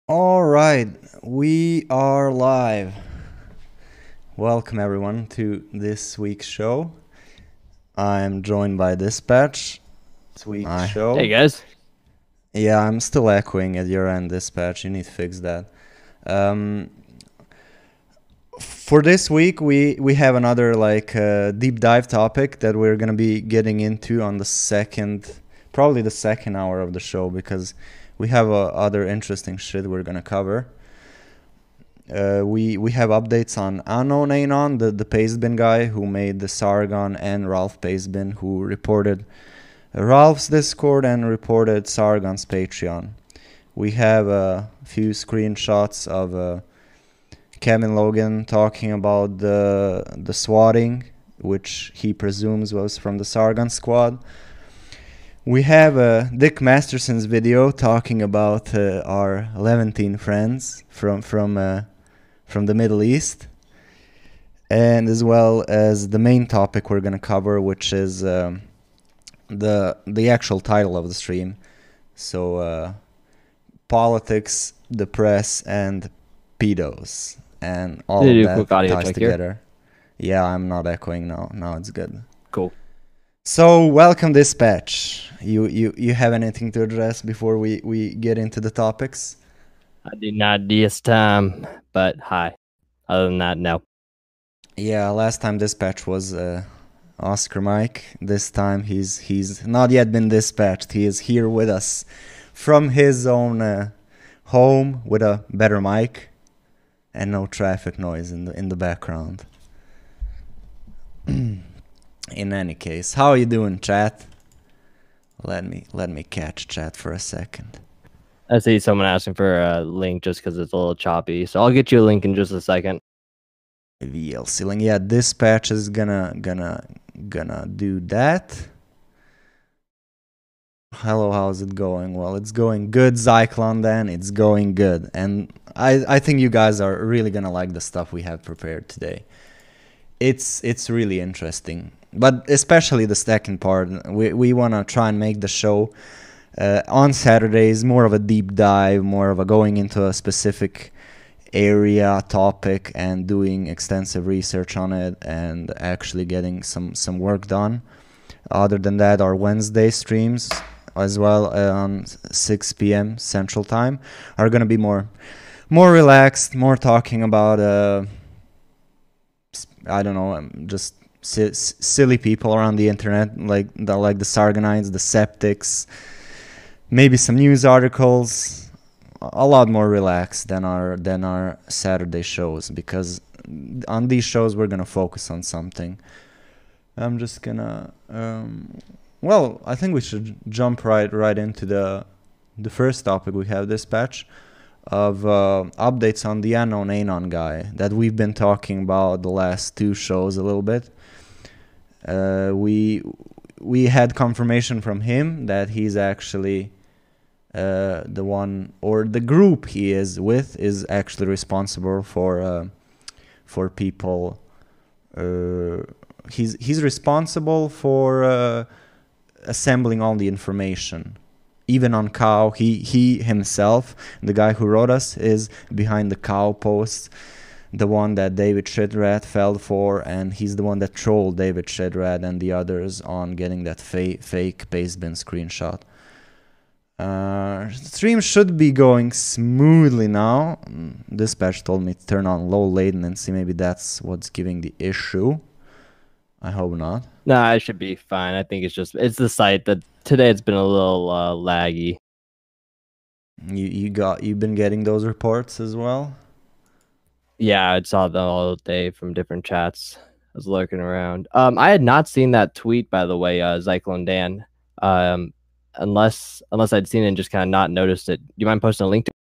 Alright, we are live. Welcome everyone to this week's show. I'm joined by Dispatch. Sweet show. Hey guys. Yeah, I'm still echoing at your end, Dispatch. You need to fix that. For this week, we have another deep dive topic that we're gonna be getting into on probably the second hour of the show, because we have other interesting shit we're gonna cover. We have updates on Unknown Anon, the Pastebin guy who made the Sargon, and Ralph Pastebin, who reported Ralph's Discord and reported Sargon's Patreon. We have a few screenshots of Kevin Logan talking about the swatting, which he presumes was from the Sargon squad. We have Dick Masterson's video talking about our Levantine friends from the Middle East, and as well as the main topic we're gonna cover, which is the actual title of the stream. So politics, the press, and pedos, and all of that ties together. Yeah, I'm not echoing now. Now it's good. Cool. So, welcome, Dispatch. You have anything to address before we get into the topics? I did not this time, but hi. Other than that, no. Yeah, last time Dispatch was Oscar Mike. This time he's not yet been dispatched. He is here with us from his own home with a better mic and no traffic noise in the background. In any case, how are you doing, chat? Let me catch chat for a second. I see someone asking for a link just because it's a little choppy, so I'll get you a link in just a second. VLC link. Yeah, Dispatch is gonna do that. Hello, how's it going? Well, it's going good, Zyklon. Then it's going good, and I think you guys are really gonna like the stuff we have prepared today. It's really interesting. But especially the second part, we want to try and make the show on Saturdays more of a deep dive, more of a going into a specific area, topic, and doing extensive research on it and actually getting some work done. Other than that, our Wednesday streams as well on 6 p.m. Central Time are going to be more relaxed, more talking about, I don't know, just silly people around the internet, like the Sargonites, the Septics, maybe some news articles, a lot more relaxed than our Saturday shows, because on these shows we're gonna focus on something. I'm just gonna well, I think we should jump right into the first topic we have, dispatch, of updates on the unknown Anon guy that we've been talking about the last two shows a little bit. We had confirmation from him that he's actually the one, or the group he is with is actually responsible for people. He's responsible for assembling all the information. Even on cow, he himself, the guy who wrote us, is behind the cow post, the one that David Shidrath fell for, and he's the one that trolled David Shidrath and the others on getting that fake pastebin screenshot. Stream should be going smoothly now. Dispatch told me to turn on low latency. Maybe that's what's giving the issue. I hope not. Nah, it should be fine. I think it's the site that today it's been a little laggy. You've been getting those reports as well? Yeah, I saw them all day from different chats. I was lurking around. I had not seen that tweet, by the way, Zyklon Dan. Unless I'd seen it and just kind of not noticed it. Do you mind posting a link to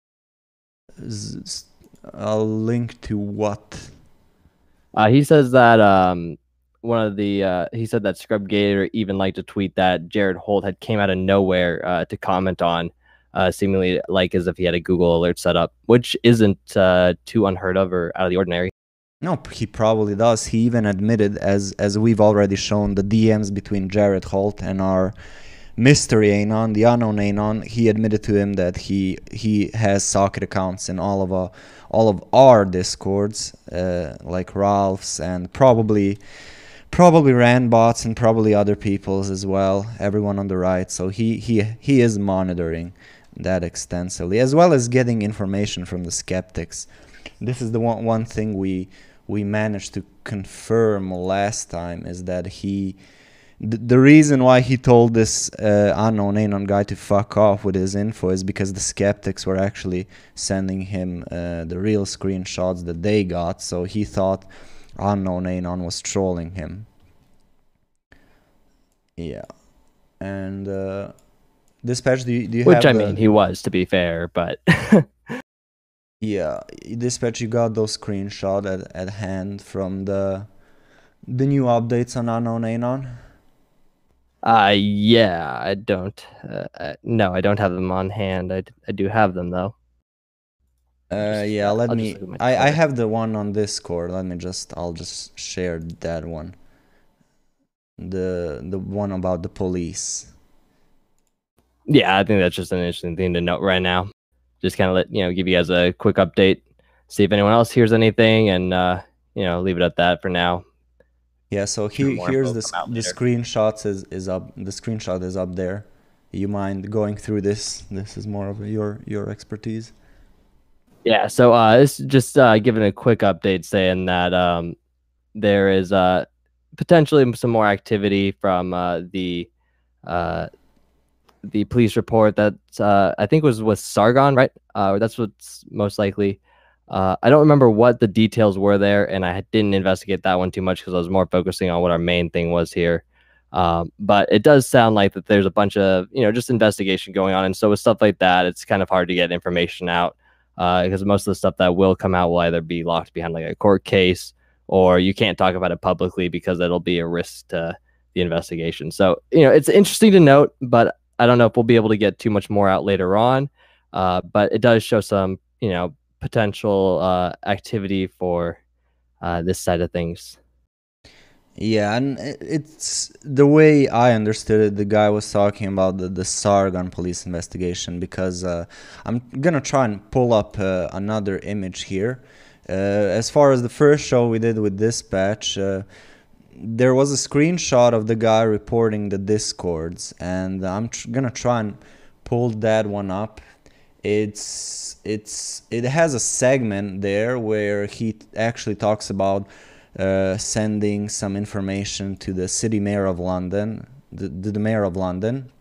a link to what? He says that he said that Scrub Gator even liked to tweet that Jared Holt had came out of nowhere to comment on, seemingly like as if he had a Google alert set up, which isn't too unheard of or out of the ordinary. No, he probably does. He even admitted, as we've already shown, the DMs between Jared Holt and our mystery Anon, the unknown Anon. He admitted to him that he has socket accounts in all of our discords, like Ralph's, and probably Randbots, and probably other people's as well. Everyone on the right. So he is monitoring that extensively, as well as getting information from the skeptics. This is the one thing we managed to confirm last time, is that the reason why he told this unknown Anon guy to fuck off with his info is because the skeptics were actually sending him the real screenshots that they got, so he thought unknown Anon was trolling him. Yeah. And Dispatch, do you Which, have... I mean, he was, to be fair, but... Yeah, Dispatch, you got those screenshots at hand from the new updates on unknown Anon? Yeah, I don't. No, I don't have them on hand. I do have them though. Yeah, I have the one on Discord. I'll just share that one. The one about the police. Yeah, I think that's just an interesting thing to note right now. Just kind of give you guys a quick update, see if anyone else hears anything, and leave it at that for now. Yeah, so here's the screenshots is up. The screenshot is up there. You mind going through this? This is more of your expertise. Yeah, so this is just giving a quick update saying that there is potentially some more activity from the police report that I think was with Sargon, right? That's what's most likely. I don't remember what the details were there, and I didn't investigate that one too much because I was more focusing on what our main thing was here. But it does sound like that there's a bunch of, just investigation going on. And so with stuff like that, it's kind of hard to get information out because most of the stuff that will come out will either be locked behind like a court case, or you can't talk about it publicly because it'll be a risk to the investigation. So, it's interesting to note, but I don't know if we'll be able to get too much more out later on. But it does show some, potential activity for this side of things. Yeah, and it's the way I understood it. The guy was talking about the Sargon police investigation, because I'm gonna try and pull up another image here. As far as the first show we did with Dispatch, there was a screenshot of the guy reporting the discords, and I'm gonna try and pull that one up. It has a segment there where he actually talks about sending some information to the city mayor of London, the mayor of London,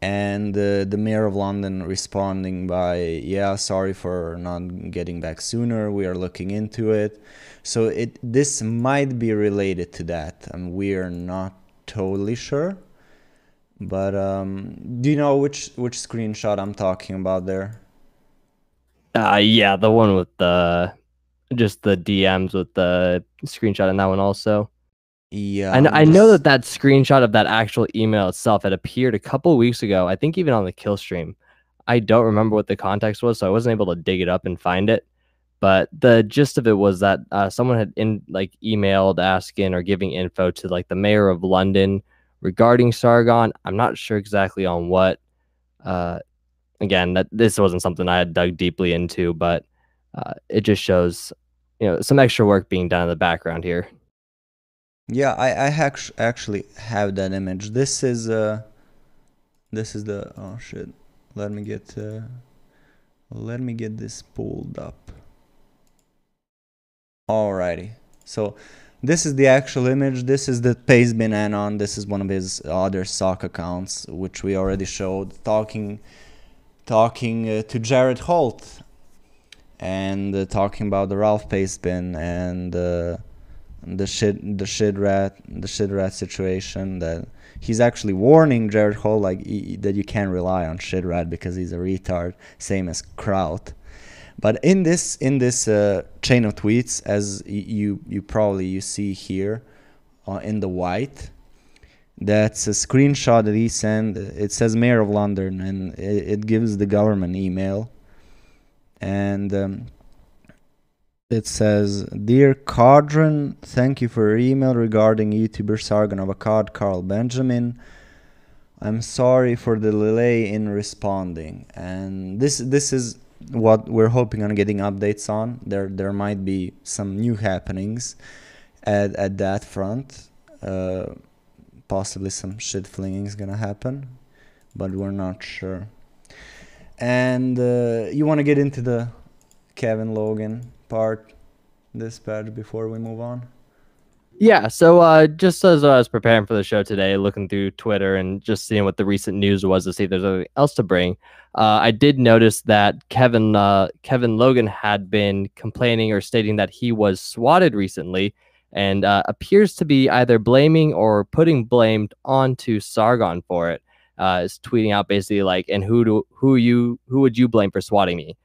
and the mayor of London responding by, yeah, sorry for not getting back sooner, we are looking into it. So this might be related to that, and we are not totally sure. But do you know which screenshot I'm talking about there? Yeah, the one with the just the DMs with the screenshot in that one also. Yeah, I know that that screenshot of that actual email itself had appeared a couple weeks ago. I think even on the kill stream. I don't remember what the context was, so I wasn't able to dig it up and find it. But the gist of it was that someone had emailed asking or giving info to like the mayor of London regarding Sargon. I'm not sure exactly on what. Again, that this wasn't something I had dug deeply into, but it just shows, some extra work being done in the background here. Yeah, I actually have that image. This is the, oh shit. Let me get this pulled up. Alrighty. So this is the actual image. This is the Pastebin Anon. This is one of his other sock accounts, which we already showed, talking to Jared Holt, and talking about the Ralph Pastebin and the shit rat situation, that he's actually warning Jared Holt that you can't rely on shit rat because he's a retard, same as Kraut. But in this chain of tweets, as you probably see here in the white, that's a screenshot that he sent. It says Mayor of London, and it gives the government email, and it says, "Dear Cadron, thank you for your email regarding YouTuber Sargon of Akkad, Carl Benjamin. I'm sorry for the delay in responding." And this is what we're hoping on getting updates on. There might be some new happenings at that front. Possibly some shit flinging is gonna happen, but we're not sure. And you want to get into the Kevin Logan part, Dispatch, before we move on? Yeah, so just as I was preparing for the show today, looking through Twitter and just seeing what the recent news was to see if there's anything else to bring, I did notice that Kevin Logan had been complaining or stating that he was swatted recently, and appears to be either blaming or putting blame onto Sargon for it. Is tweeting out basically like, "And who would you blame for swatting me?"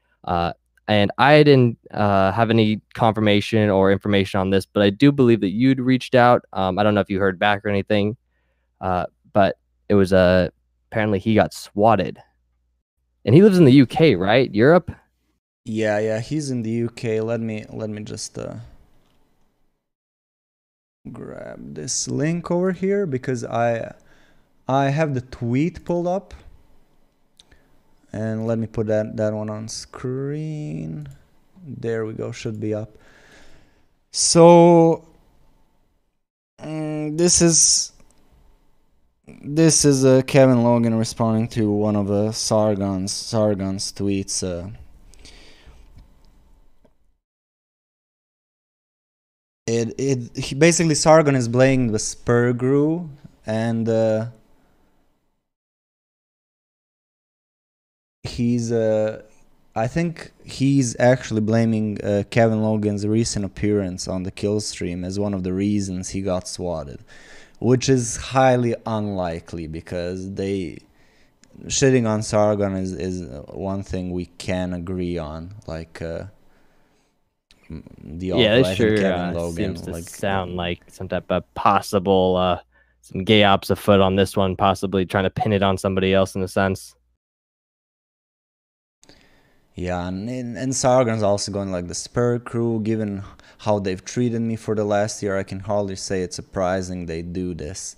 And I didn't have any confirmation or information on this, but I do believe that you'd reached out. I don't know if you heard back or anything, but it was apparently he got swatted, and he lives in the UK, right? Europe. Yeah, he's in the UK. Let me just grab this link over here, because I have the tweet pulled up. And let me put that one on screen. There we go, should be up. So this is Kevin Logan responding to one of Sargon's tweets. He basically, Sargon is blaming the Spurgrew, and I think he's actually blaming Kevin Logan's recent appearance on the kill stream as one of the reasons he got swatted, which is highly unlikely, because shitting on Sargon is one thing we can agree on, like This sure seems to sound like some type of possible some gay ops afoot on this one, possibly trying to pin it on somebody else in a sense. Yeah, and Sargon's also going like, the Spur crew, given how they've treated me for the last year, I can hardly say it's surprising they do this.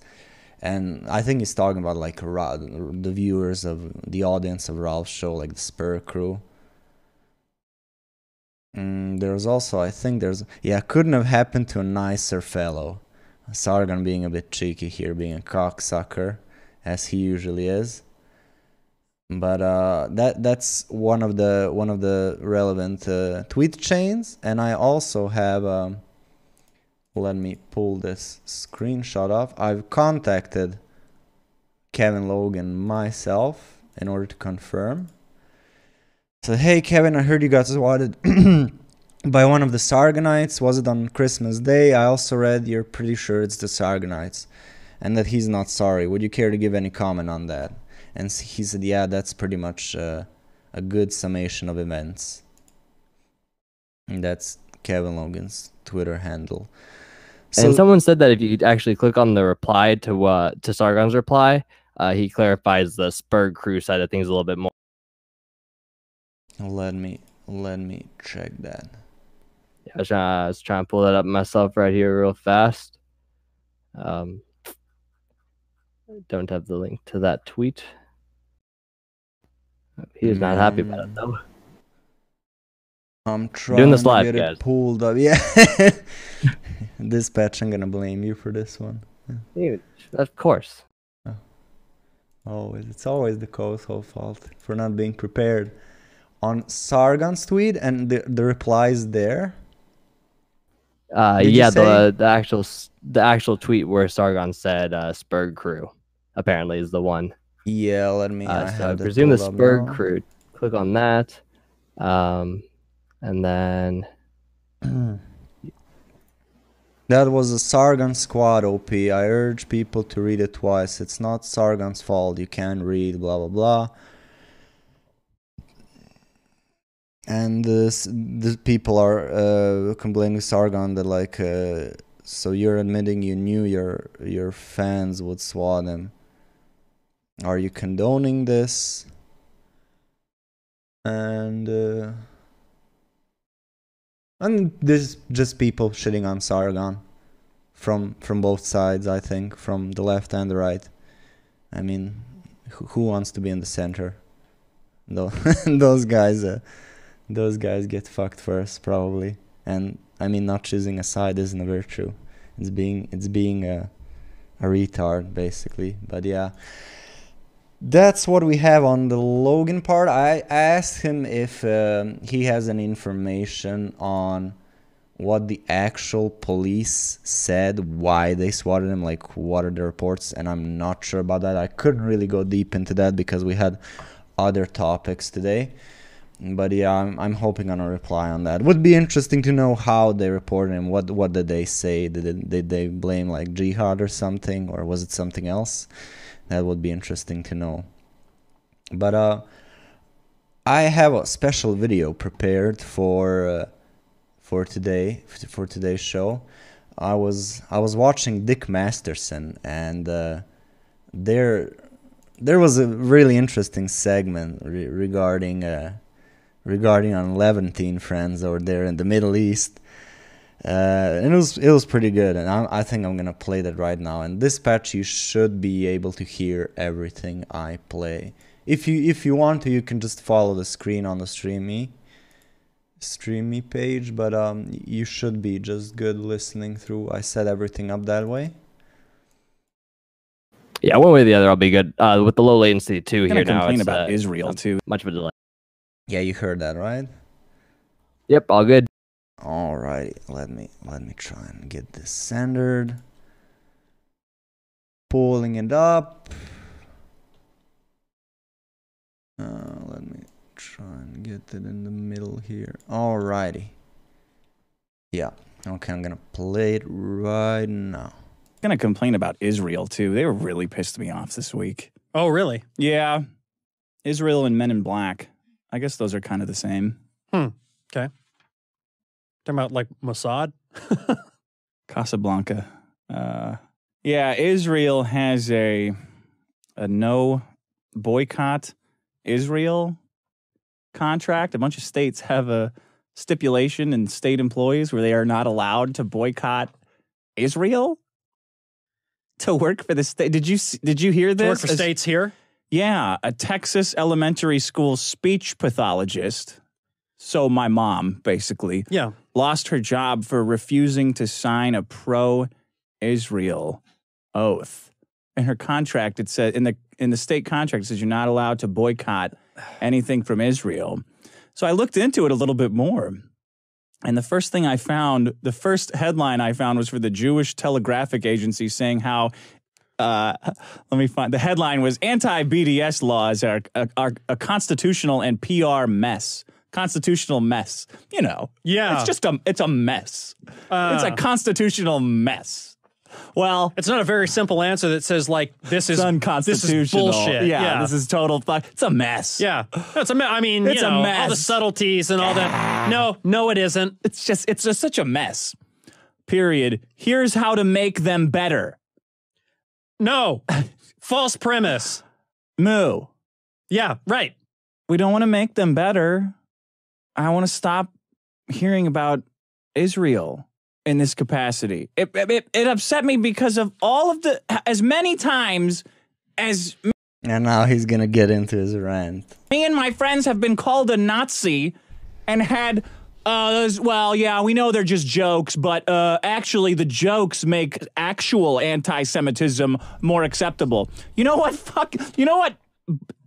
And I think he's talking about like the viewers of the audience of Ralph's show, like the Spur crew. There's also, I think couldn't have happened to a nicer fellow. Sargon being a bit cheeky here, being a cocksucker, as he usually is. But that's one of the relevant tweet chains. And I also have let me pull this screenshot off. I've contacted Kevin Logan myself in order to confirm. So, hey Kevin, I heard you got swatted by one of the Sargonites. Was it on Christmas Day? I also read you're pretty sure it's the Sargonites and that he's not sorry. Would you care to give any comment on that? And he said, yeah, that's pretty much a good summation of events. And that's Kevin Logan's Twitter handle. So, and someone said that if you actually click on the reply to Sargon's reply, he clarifies the Spurg crew side of things a little bit more. Let me check that. Yeah, I was trying to pull that up myself right here real fast. Don't have the link to that tweet. He is not happy about it though. I'm trying doing this live, to get guys. it pulled up. Yeah. Dispatch, I'm gonna blame you for this one. Dude, of course. It's always the co-host's fault for not being prepared. On Sargon's tweet and the replies there. Yeah, the actual tweet where Sargon said Spurg crew apparently is the one. Yeah, let me. So I presume the Spurg crew. Click on that, and then that was a Sargon squad OP. I urge people to read it twice. It's not Sargon's fault. You can't read blah blah blah. And the people are complaining to Sargon that like, so you're admitting you knew your fans would swat him. Are you condoning this? And there's just people shitting on Sargon from both sides. I think from the left and the right. I mean, who wants to be in the center? No, those guys. Those guys get fucked first, probably. And I mean, not choosing a side isn't a virtue. It's being a retard, basically. But yeah, that's what we have on the Logan part. I asked him if he has any information on what the actual police said, why they swatted him, like what are the reports, and I'm not sure about that. I couldn't really go deep into that because we had other topics today. But yeah, I'm hoping on a reply on that. Would be interesting to know how they reported him. What did they say? Did they blame like jihad or something, or was it something else? That would be interesting to know. But I have a special video prepared for today's show. I was watching Dick Masterson, and there was a really interesting segment regarding on Levantine friends over there in the Middle East, and it was pretty good, and I think I'm gonna play that right now. And Dispatch, you should be able to hear everything I play. If you want to, you can just follow the screen on the Stream Me page, but you should be just good listening through. I set everything up that way. Yeah, one way or the other, I'll be good. With the low latency too here now. Complain about Israel too. Much of a delay. Yeah, you heard that, right? Yep, all good. Alrighty, let me try and get this centered. Pulling it up. Let me try and get it in the middle here. Alrighty. Yeah. Okay, I'm gonna play it right now. Gonna complain about Israel too. They were really pissed me off this week. Oh, really? Yeah. Israel and Men in Black. I guess those are kind of the same. Okay. Talking about like Mossad? Casablanca. Yeah, Israel has a no boycott Israel contract. A bunch of states have a stipulation in state employees where they are not allowed to boycott Israel to work for the state. Did you hear this? To work for states here? Yeah, a Texas elementary school speech pathologist, so my mom, basically, lost her job for refusing to sign a pro-Israel oath. In her contract, it said, in the state contract, it says you're not allowed to boycott anything from Israel. So I looked into it a little bit more. And the first headline I found was for the Jewish Telegraphic Agency saying how Let me find. The headline was anti-BDS laws are a constitutional and PR mess. Constitutional mess. You know. Yeah. It's a mess. It's a constitutional mess. Well, it's not a very simple answer that says like this is unconstitutional. This is bullshit. Yeah, this is total fuck. It's a mess. Yeah, it's a mess. I mean, it's you know, a mess. all the subtleties and all that. No, it isn't. It's just such a mess. Period. Here's how to make them better. No, false premise. Moo. Yeah, right. We don't want to make them better. I want to stop hearing about Israel in this capacity. It upset me because of all of as many times as... And now he's going to get into his rant. Me and my friends have been called a Nazi and had, well, yeah, we know they're just jokes, but actually the jokes make actual anti-Semitism more acceptable. You know what? You know what?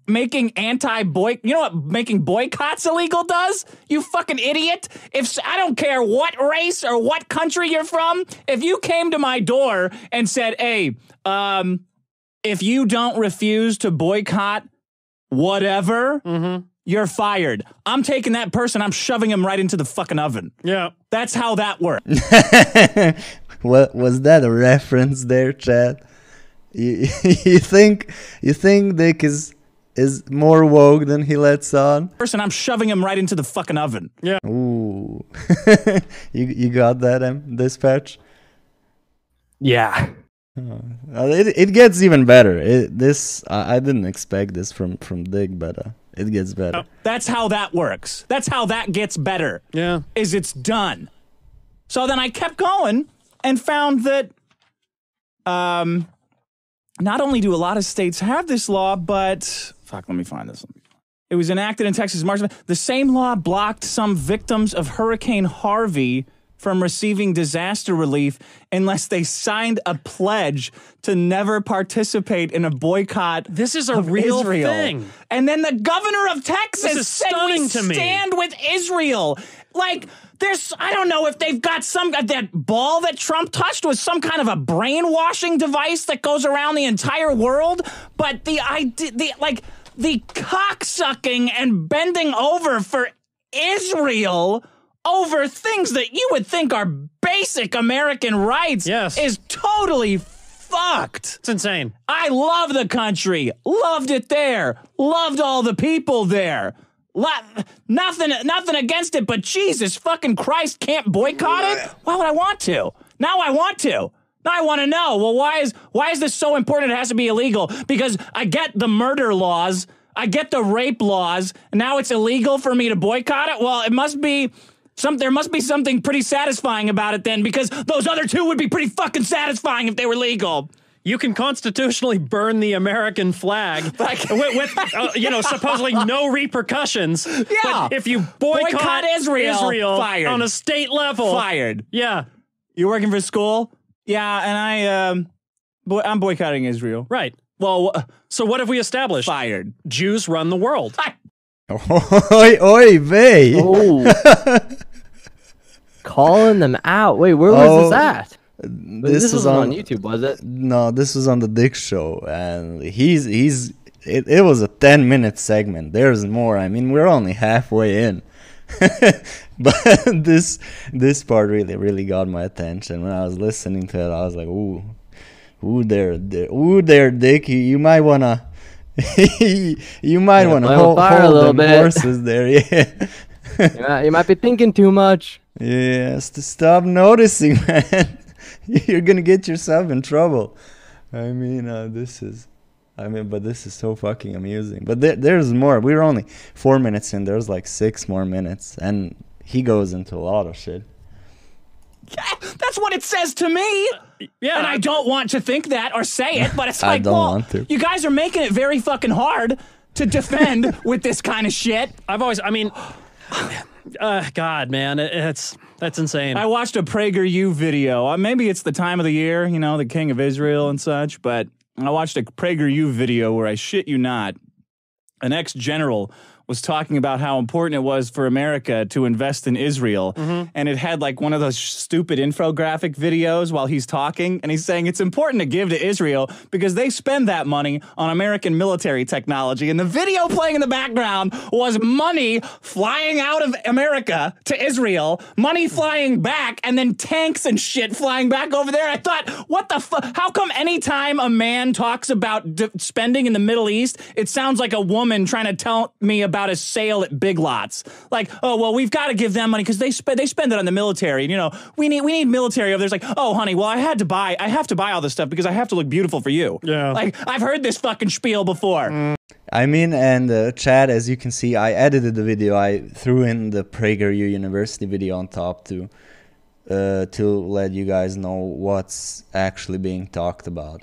Making making boycotts illegal does? You fucking idiot. I don't care what race or what country you're from, if you came to my door and said, hey, if you don't refuse to boycott whatever, you're fired. I'm taking that person, I'm shoving him right into the fucking oven. Yeah. That's how that works. What was that a reference there, Chad? You think Dick is more woke than he lets on? Person, I'm shoving him right into the fucking oven. Yeah. Ooh. you got that, Dispatch? Yeah. It gets even better. I didn't expect this from Dick, but it gets better. That's how that works. That's how that gets better. Yeah. Is it's done. So then I kept going and found that not only do a lot of states have this law, but... Fuck, let me find this. It was enacted in Texas March. The same law blocked some victims of Hurricane Harvey from receiving disaster relief unless they signed a pledge to never participate in a boycott. This is a real Israel. thing. And then the governor of Texas said we stand with Israel. Like, I don't know if they've got that ball that Trump touched was some kind of a brainwashing device that goes around the entire world. But the cocksucking and bending over for Israel over things that you would think are basic American rights is totally fucked. It's insane. I love the country. Loved it there. Loved all the people there. Nothing against it, but Jesus fucking Christ, can't boycott it? Why would I want to? Now I want to. Now I want to know, well, why is this so important it has to be illegal? Because I get the murder laws, I get the rape laws, and now it's illegal for me to boycott it? Well, there must be something pretty satisfying about it then, because those other two would be pretty fucking satisfying if they were legal. You can constitutionally burn the American flag with supposedly no repercussions. Yeah. But if you boycott Israel fired. On a state level. Fired. Yeah. You working for school? Yeah, and I'm boycotting Israel. Right. Well, so what have we established? Fired. Jews run the world. Oi, vey. Oh. Calling them out. Wait, where was this at? This was on YouTube, was it? No, this was on the Dick Show, and it was a 10-minute segment. There's more. I mean, we're only halfway in. But this part really got my attention. When I was listening to it, I was like, ooh there, Dick, you might wanna hold them horses there. Yeah. you might be thinking too much. Yes, to stop noticing, man. You're gonna get yourself in trouble. I mean, this is so fucking amusing. But there's more. We're only 4 minutes in. There's like 6 more minutes, and he goes into a lot of shit. Yeah, that's what it says to me. Yeah, and I don't want to think that or say it, but it's I like, don't well, want to. You guys are making it very fucking hard to defend with this kind of shit. God, man, that's insane. I watched a PragerU video. Maybe it's the time of the year, the king of Israel and such, but I watched a PragerU video where, I shit you not, an ex-general was talking about how important it was for America to invest in Israel. And it had like one of those stupid infographic videos while he's talking. And he's saying it's important to give to Israel because they spend that money on American military technology. And the video playing in the background was money flying out of America to Israel, money flying back, and then tanks and shit flying back over there. I thought, what the fuck? How come anytime a man talks about spending in the Middle East, it sounds like a woman trying to tell me about a sale at Big Lots? Like, oh, well, we've got to give them money because they spend it on the military. You know, we need military over there. It's like, oh, honey, well, I have to buy all this stuff because I have to look beautiful for you. Yeah. Like, I've heard this fucking spiel before. I mean, and Chad, as you can see, I edited the video. I threw in the PragerU University video on top to let you guys know what's actually being talked about.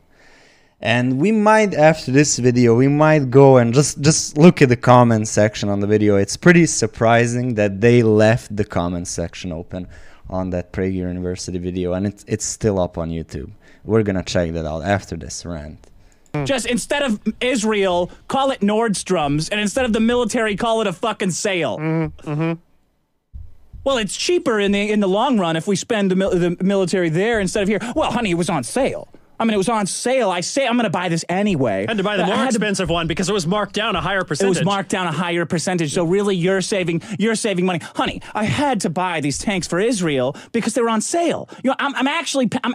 And we might, after this video, we might go and just look at the comment section on the video. It's pretty surprising that they left the comment section open on that Prager University video, and it's still up on YouTube. We're gonna check that out after this rant. Just instead of Israel, call it Nordstrom's, and instead of the military, call it a fucking sale. Well, it's cheaper in the long run if we spend the military there instead of here. Well, honey, it was on sale. I mean, it was on sale. I'm going to buy this anyway. I had to buy the more expensive one because it was marked down a higher percentage. It was marked down a higher percentage. So really, you're saving money, honey. I had to buy these tanks for Israel because they were on sale. You know, I'm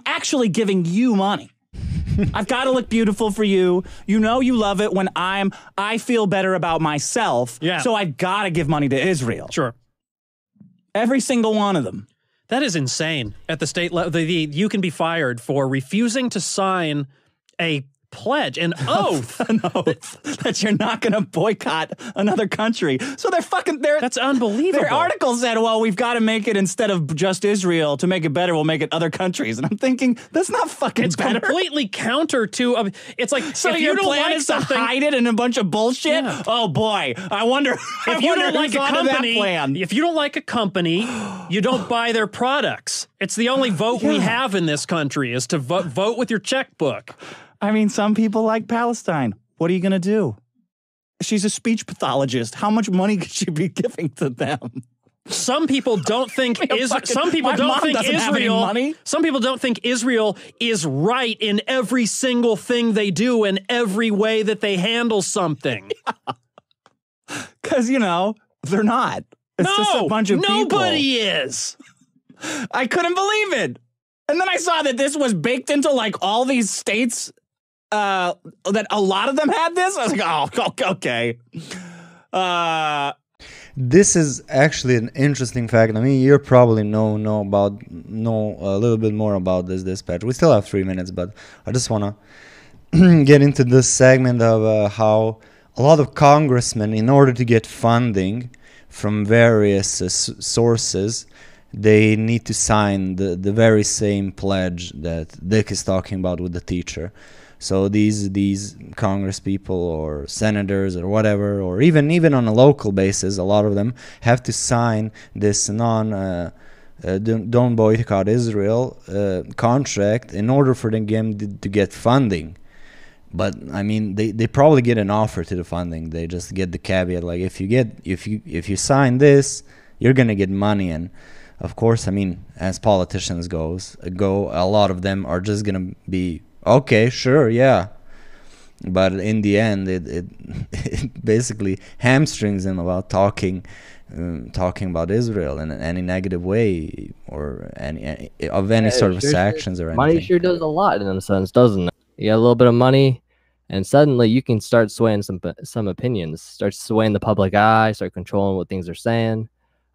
actually giving you money. I've got to look beautiful for you. You know you love it when I feel better about myself. Yeah. So I've got to give money to Israel. Sure. Every single one of them. That is insane. At the state level, you can be fired for refusing to sign a pledge, an oath, that you're not going to boycott another country. So that's unbelievable. Their article said, well, we've got to make it, instead of just Israel, to make it better, we'll make it other countries. And I'm thinking, that's not fucking better. It's completely counter to, it's like, so if your plan is to hide it in a bunch of bullshit? Yeah. Oh boy, I wonder if you don't like a company, if you don't like a company, you don't buy their products. It's the only vote we have in this country is to vote with your checkbook. I mean, some people like Palestine. What are you going to do? She's a speech pathologist. How much money could she be giving to them? Some people don't think some people don't think Israel is right in every single thing they do and every way that they handle something. Because, you know, they're not. It's just a bunch of people. Nobody is. I couldn't believe it. And then I saw that this was baked into like all these states. That a lot of them had this. I was like, oh, okay. This is actually an interesting fact. I mean, you probably know a little bit more about this dispatch. We still have 3 minutes, but I just want to get into this segment of how a lot of congressmen, in order to get funding from various sources, they need to sign the very same pledge that Dick is talking about with the teacher. So these Congress people or senators or whatever, or even on a local basis, a lot of them have to sign this don't boycott Israel contract in order for them to get funding. But I mean, they probably get an offer to the funding. They just get the caveat like, if you sign this, you're gonna get money. And of course, I mean, as politicians go, a lot of them are just gonna be, okay, sure, yeah. But in the end, it basically hamstrings them about talking about Israel in any negative way or any sort of sanctions or anything. Money sure does a lot in a sense, doesn't it? You got a little bit of money, and suddenly you can start swaying some opinions, start swaying the public eye, start controlling what things are saying.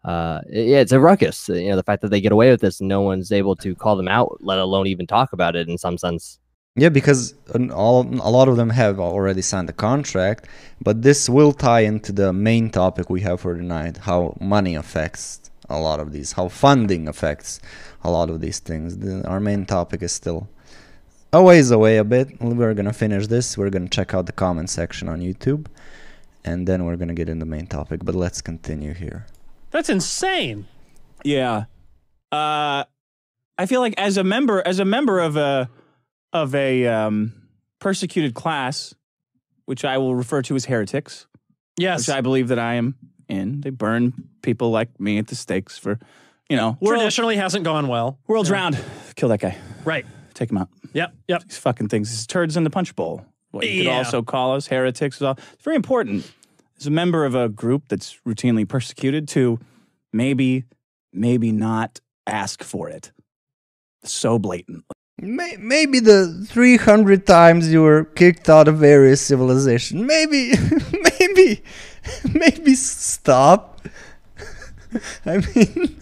It's a ruckus. You know, the fact that they get away with this, no one's able to call them out, let alone even talk about it in some sense. Yeah, because a lot of them have already signed the contract, but this will tie into the main topic we have for tonight, how money affects a lot of these, how funding affects a lot of these things. Our main topic is still a ways away a bit. We're going to finish this. We're going to check out the comment section on YouTube, and then we're going to get in the main topic, but let's continue here. That's insane. Yeah. I feel like as a member of a persecuted class, which I will refer to as heretics, Yes. Which I believe that I am in. They burn people like me at the stakes for, traditionally hasn't gone well. World's round. Kill that guy. Right. Take him out. Yep. These fucking things. These turds in the punch bowl. What you could also call us heretics. It's very important as a member of a group that's routinely persecuted to maybe not ask for it so blatantly. Maybe the 300 times you were kicked out of various civilizations. Maybe stop. I mean,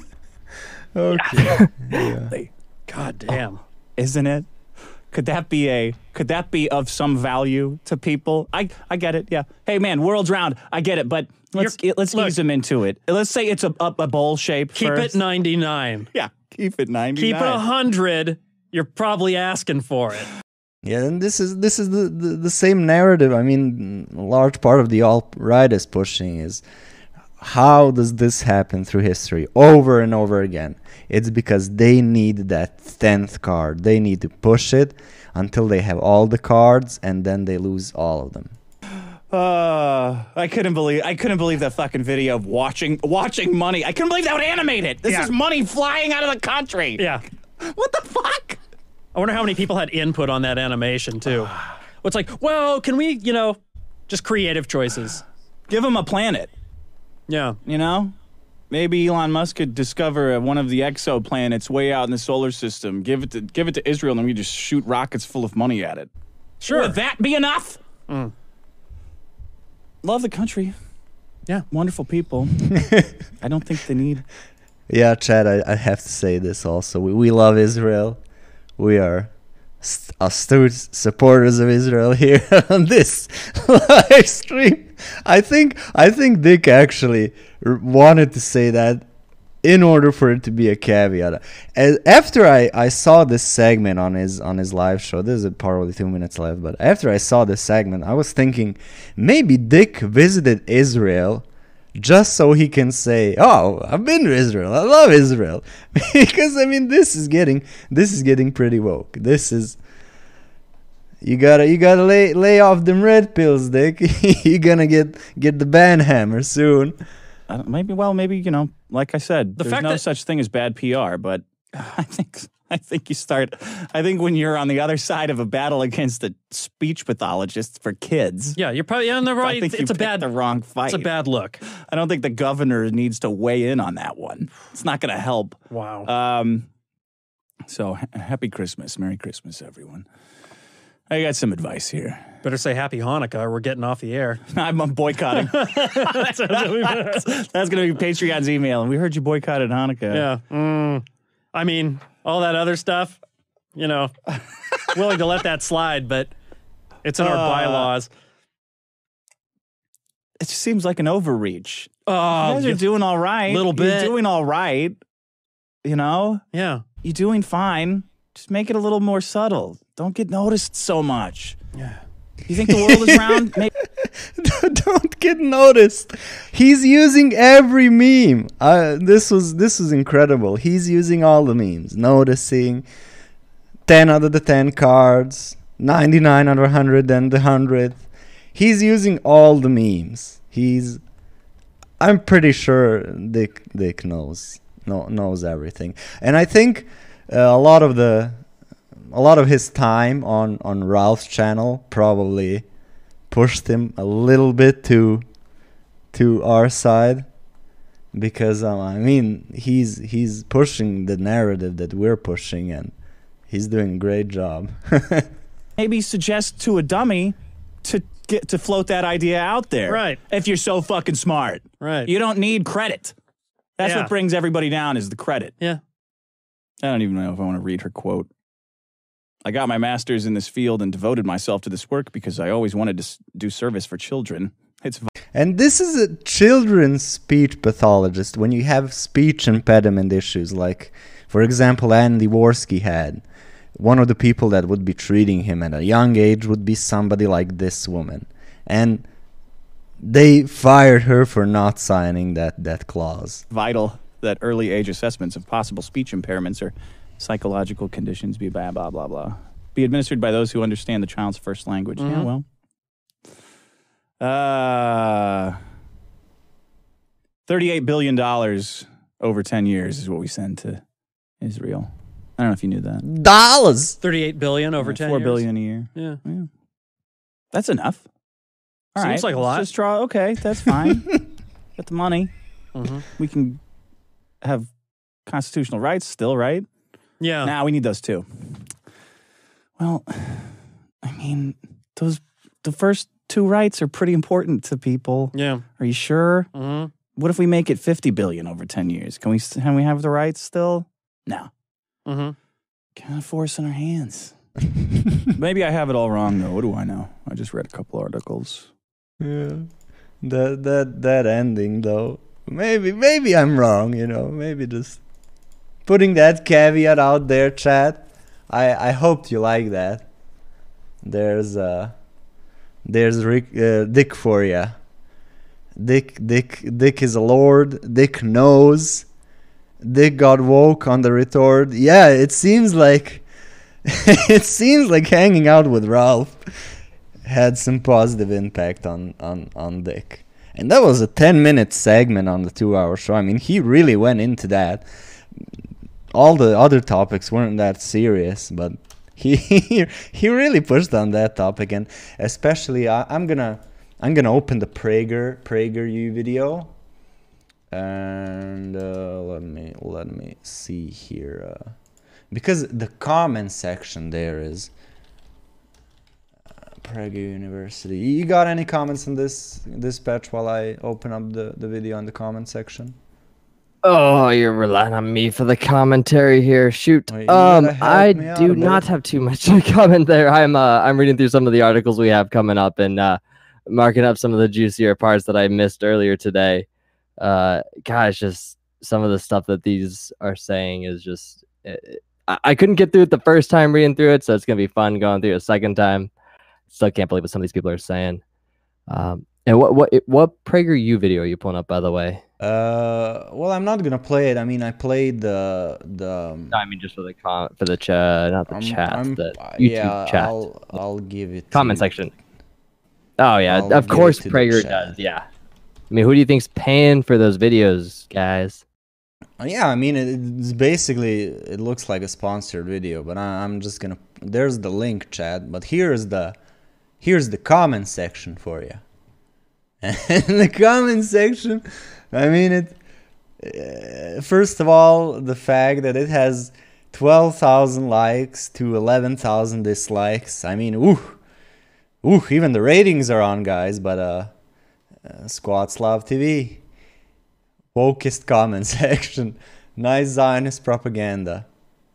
okay. Yeah. God damn. Isn't it? Could that be of some value to people? I get it. Yeah. Hey man, world's round. I get it, but let's ease them into it. Let's say it's a bowl shape. Keep first. it 99. Yeah. Keep it 99. Keep it 100. You're probably asking for it. Yeah, and this is the same narrative. I mean, a large part of the alt-right is pushing is how does this happen through history over and over again? It's because they need that 10th card. They need to push it until they have all the cards, and then they lose all of them. I couldn't believe that fucking video of watching money. I couldn't believe that would animate it. This is money flying out of the country. Yeah. What the fuck? I wonder how many people had input on that animation, too. It's like, well, can we, just creative choices. Give them a planet. Yeah. Maybe Elon Musk could discover one of the exoplanets way out in the solar system. Give it to Israel, and then we just shoot rockets full of money at it. Sure. Would that be enough? Love the country. Yeah. Wonderful people. I don't think they need... Yeah, Chad, I have to say this also. We love Israel. We are astute supporters of Israel here on this live stream. I think Dick actually wanted to say that in order for it to be a caveat. After I saw this segment on his live show, there's probably 2 minutes left, but after I saw this segment, I was thinking maybe Dick visited Israel just so he can say, "Oh, I've been to Israel. I love Israel," because I mean, this is getting pretty woke. This is you gotta lay off them red pills, Dick. You're gonna get the ban hammer soon. Maybe like I said, there's no such thing as bad PR, but I think when you're on the other side of a battle against a speech pathologist for kids. Yeah, you're probably on the right. I think it's the wrong fight. It's a bad look. I don't think the governor needs to weigh in on that one. It's not going to help. Wow. So happy Christmas. Merry Christmas, everyone. I got some advice here. Better say happy Hanukkah or we're getting off the air. I'm boycotting. That's going to be Patreon's email. And we heard you boycotted Hanukkah. Yeah. I mean, all that other stuff, willing to let that slide, but it's in our bylaws. It just seems like an overreach. Oh, you guys are doing all right. Little bit. You're doing all right. Yeah. You're doing fine. Just make it a little more subtle. Don't get noticed so much. Yeah. You think the world is round? Don't get noticed. He's using every meme. This was incredible. He's using all the memes. Noticing 10 out of the 10 cards, 99 out of 100, and the 100th. He's using all the memes. I'm pretty sure Dick knows everything. And I think a lot of his time on Ralph's channel probably pushed him a little bit to our side, because I mean he's pushing the narrative that we're pushing, and he's doing a great job. Maybe suggest to a dummy to float that idea out there. Right. If you're so fucking smart. Right. You don't need credit. That's what brings everybody down, is the credit. Yeah. I don't even know if I want to read her quote. I got my master's in this field and devoted myself to this work because I always wanted to do service for children. And this is a children's speech pathologist. When you have speech impediment issues, like, for example, Andy Worski had, one of the people that would be treating him at a young age would be somebody like this woman. And they fired her for not signing that clause. Vital that early age assessments of possible speech impairments or psychological conditions be blah, blah, blah, blah. Be administered by those who understand the child's first language. Mm-hmm. Yeah, well. $38 billion over 10 years is what we send to Israel. I don't know if you knew that. Dollars. 38 billion over 10 $4 years. billion a year. Yeah. That's enough. All Seems right, like a lot. Just draw. Okay, that's fine. Got the money. Mm-hmm. We can have constitutional rights still, right? Yeah. Nah, we need those too. Well, I mean, the first two rights are pretty important to people. Yeah. Are you sure? Mm-hmm. What if we make it 50 billion over 10 years? Can we have the rights still? No. Mm-hmm. Kind of force in our hands. Maybe I have it all wrong though. What do I know? I just read a couple articles. Yeah. That ending though. Maybe I'm wrong, you know. Maybe just putting that caveat out there, chat. I hoped you like that. There's Dick for ya. Dick is a lord. Dick knows. Dick got woke on the retort. Yeah, it seems like hanging out with Ralph had some positive impact on Dick. And that was a 10-minute segment on the 2-hour show. I mean, he really went into that. All the other topics weren't that serious, but he really pushed on that topic. And especially, I'm gonna open the PragerU video, and let me see here, because the comment section there is Prager University. You got any comments on this dispatch while I open up the video in the comment section? Oh, you're relying on me for the commentary here. Shoot. Wait, I do not have too much to comment there. I'm reading through some of the articles we have coming up and marking up some of the juicier parts that I missed earlier today. Gosh, just some of the stuff that these are saying is just I couldn't get through it the first time reading through it, so it's gonna be fun going through it a second time. Still can't believe what some of these people are saying. And what PragerU video are you pulling up, by the way? Well, I'm not gonna play it. I mean, I played the. I mean, just for the chat, not the chat, the YouTube chat. I'll give it. Comment section. Oh yeah, of course Prager does. Yeah. I mean, who do you think's paying for those videos, guys? Yeah, I mean, it's basically, it looks like a sponsored video, but I'm just gonna. There's the link, chat, but here's the comment section for you. And the comment section, I mean, first of all, the fact that it has 12,000 likes to 11,000 dislikes. I mean, even the ratings are on, guys. But Squats Love TV, wokest comment section, nice Zionist propaganda.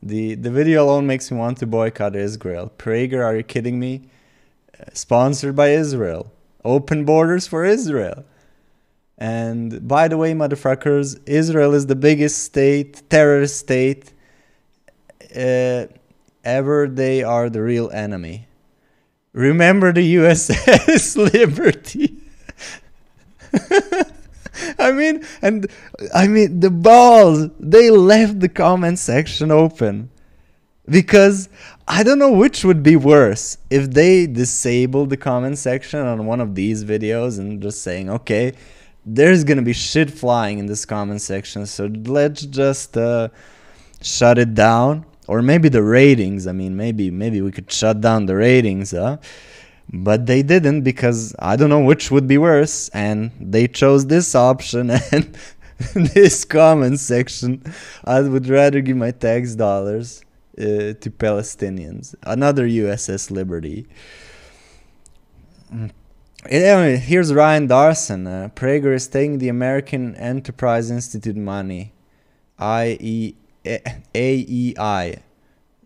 The video alone makes me want to boycott Israel. Prager, are you kidding me? Sponsored by Israel. Open borders for Israel. And by the way, motherfuckers, Israel is the biggest state, terrorist state ever. They are the real enemy. Remember the USS Liberty. I mean, the balls, they left the comment section open. Because I don't know which would be worse, if they disabled the comment section on one of these videos and just saying, okay, there's gonna be shit flying in this comment section, so let's just shut it down. Or maybe the ratings, I mean, maybe we could shut down the ratings, but they didn't, because I don't know which would be worse, and they chose this option. And this comment section, I would rather give my tax dollars to Palestinians. Another USS Liberty. Anyway, here's Ryan Darson. Prager is taking the American Enterprise Institute money. AEI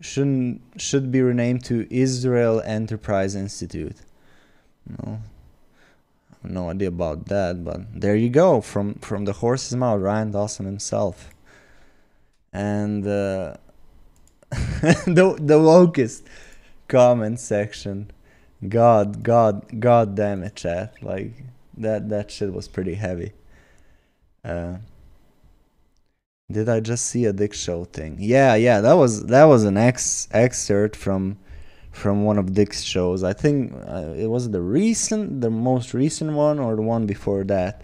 should be renamed to Israel Enterprise Institute. No, I have no idea about that, but there you go, from the horse's mouth, Ryan Dawson himself. And the wokest comment section, god damn it, chat, like that shit was pretty heavy. Did I just see a Dick Show thing? Yeah, that was an excerpt from from one of Dick's shows. I think it was the most recent one, or the one before that.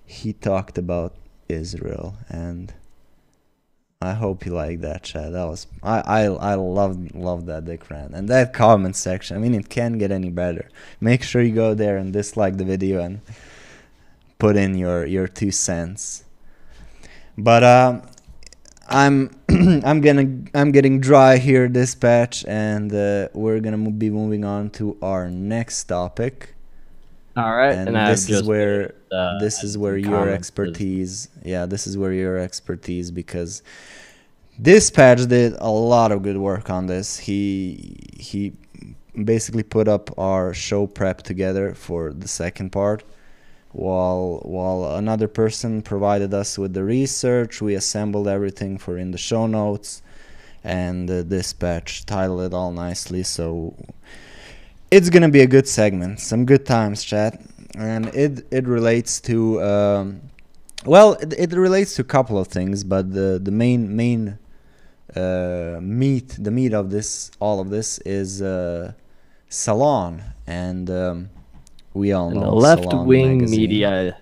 He talked about Israel, and I hope you like that, chat. That was I love that Dick rant, and that comment section. I mean, it can't get any better. Make sure you go there and dislike the video and put in your 2 cents. But I'm getting dry here, Dispatch, and we're gonna be moving on to our next topic. All right, and this is where your expertise. Yeah, this is where your expertise, because Dispatch did a lot of good work on this. He basically put up our show prep together for the second part, while another person provided us with the research. We assembled everything for in the show notes, and Dispatch titled it all nicely. So it's gonna be a good segment, some good times, chat, and it relates to it relates to a couple of things, but the main meat of all of this is Salon, and we all know the left-wing media,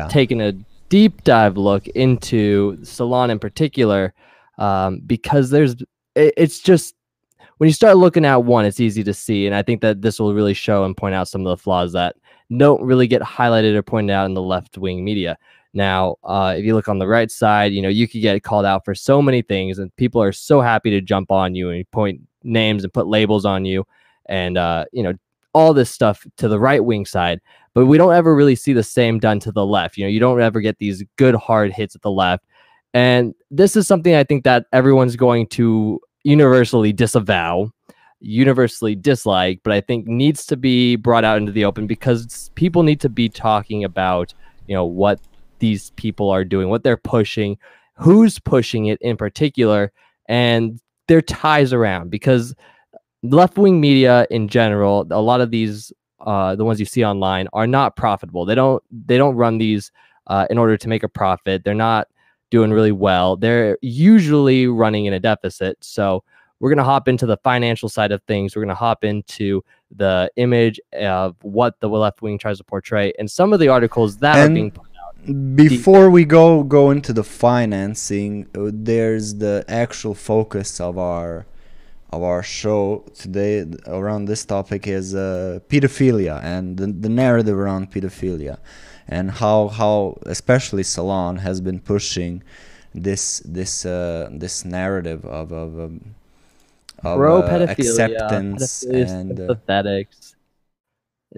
taking a deep dive look into Salon in particular, because it's just, when you start looking at one, it's easy to see, and I think that this will really show and point out some of the flaws that don't really get highlighted or pointed out in the left-wing media. Now, if you look on the right side, you could get called out for so many things, and people are so happy to jump on you and point names and put labels on you, and all this stuff to the right-wing side. But we don't ever really see the same done to the left. You don't ever get these good hard hits at the left, and this is something I think that everyone's going to universally disavow, universally dislike, but I think needs to be brought out into the open, because people need to be talking about what these people are doing, what they're pushing, who's pushing it in particular, and their ties around. Because left-wing media in general, a lot of these the ones you see online, are not profitable. They don't run these in order to make a profit. They're not doing really well. They're usually running in a deficit. So we're going to hop into the financial side of things. We're going to hop into the image of what the left wing tries to portray, and some of the articles that are being put out. Before we go into the financing, there's the actual focus of our show today around this topic is pedophilia, and the narrative around pedophilia, and how especially Salon has been pushing this narrative of pro-pedophilia, acceptance and pathetics,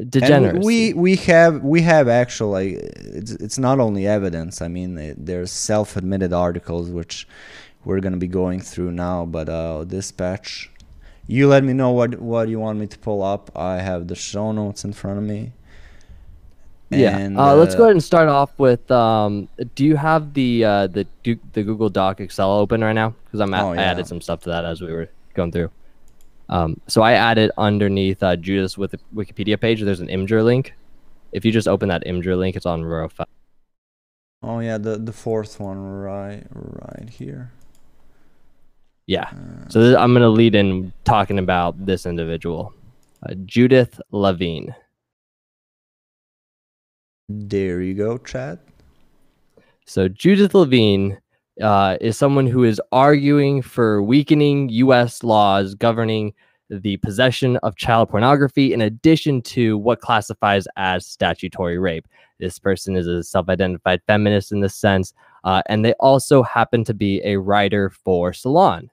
degeneracy. And we have actually, it's not only evidence. I mean, there's self-admitted articles which we're gonna be going through now. But Dispatch, you let me know what you want me to pull up. I have the show notes in front of me. And, let's go ahead and start off with. Do you have the Google Doc Excel open right now? Because I added some stuff to that as we were going through. So I added underneath Judas with the Wikipedia page, there's an Imgur link. If you just open that Imgur link, it's on row 5. Oh yeah, the fourth one right here. Yeah. So I'm gonna lead in talking about this individual, Judith Levine. There you go, chat. So Judith Levine is someone who is arguing for weakening U.S. laws governing the possession of child pornography, in addition to what classifies as statutory rape. This person is a self-identified feminist in this sense, and they also happen to be a writer for Salon.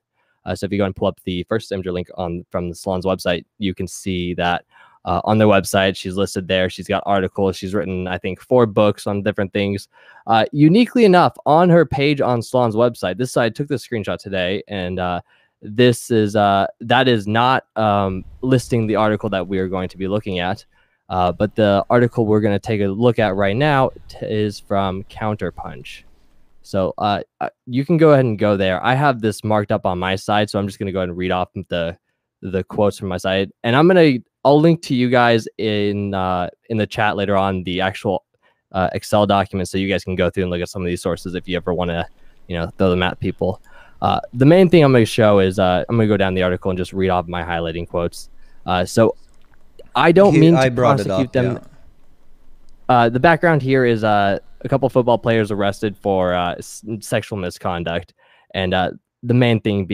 So if you go and pull up the first Imgur link from the Salon's website, you can see that on their website, she's listed there. She's got articles. She's written, I think, 4 books on different things. Uniquely enough, on her page on Salon's website, this I took the screenshot today, and that is not listing the article that we are going to be looking at. But the article we're going to take a look at right now is from Counterpunch. So you can go ahead and go there. I have this marked up on my side, so I'm just going to go ahead and read off the quotes from my side, and I'll link to you guys in the chat later on the actual Excel document, so you guys can go through and look at some of these sources if you ever want to, throw them at people. The main thing I'm going to show is I'm going to go down the article and just read off my highlighting quotes. So I don't mean to prosecute them. Yeah. The background here is a couple football players arrested for sexual misconduct, and the main thing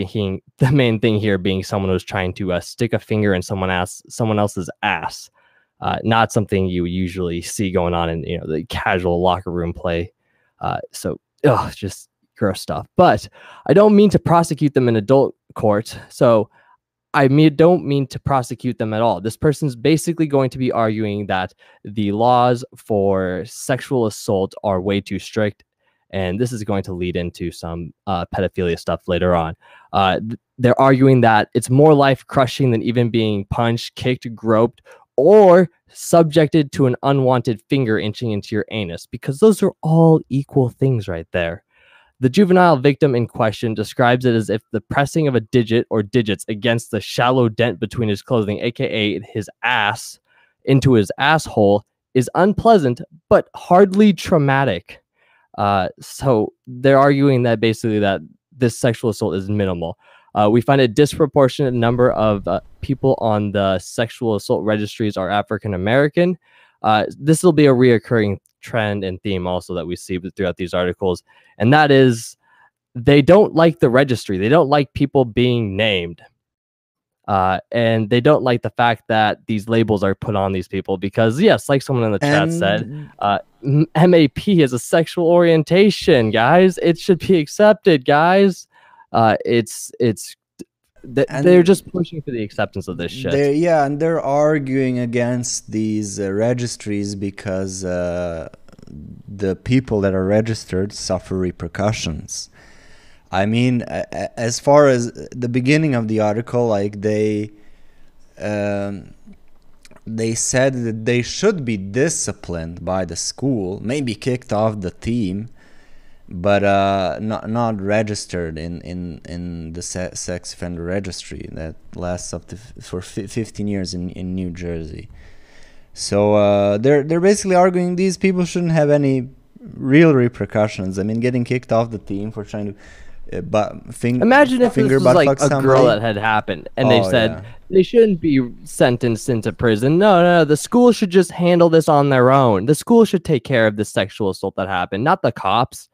here being someone who's trying to stick a finger in someone else's ass. Not something you usually see going on in the casual locker room play. Just gross stuff. But I don't mean to prosecute them in adult court. So don't mean to prosecute them at all. This person's basically going to be arguing that the laws for sexual assault are way too strict, and this is going to lead into some pedophilia stuff later on. They're arguing that it's more life-crushing than even being punched, kicked, groped, or subjected to an unwanted finger inching into your anus, because those are all equal things right there. The juvenile victim in question describes it as if the pressing of a digit or digits against the shallow dent between his clothing, aka his ass, into his asshole, is unpleasant but hardly traumatic. So they're arguing that basically that this sexual assault is minimal. We find a disproportionate number of people on the sexual assault registries are African American. This will be a reoccurring trend and theme also that we see throughout these articles, and that is they don't like the registry. They don't like people being named, and they don't like the fact that these labels are put on these people because, yes, like someone in the chat said, MAP is a sexual orientation, guys. It should be accepted, guys. They're just pushing for the acceptance of this shit. And they're arguing against these registries because the people that are registered suffer repercussions. I mean, as far as the beginning of the article, like they said that they should be disciplined by the school, maybe kicked off the team, but not registered in the sex offender registry that lasts up to for 15 years in New Jersey. So they're basically arguing these people shouldn't have any real repercussions. I mean, getting kicked off the team for trying to imagine if this was like a girl that had happened and they said they shouldn't be sentenced into prison. No, the school should just handle this on their own. The school should take care of the sexual assault that happened, not the cops.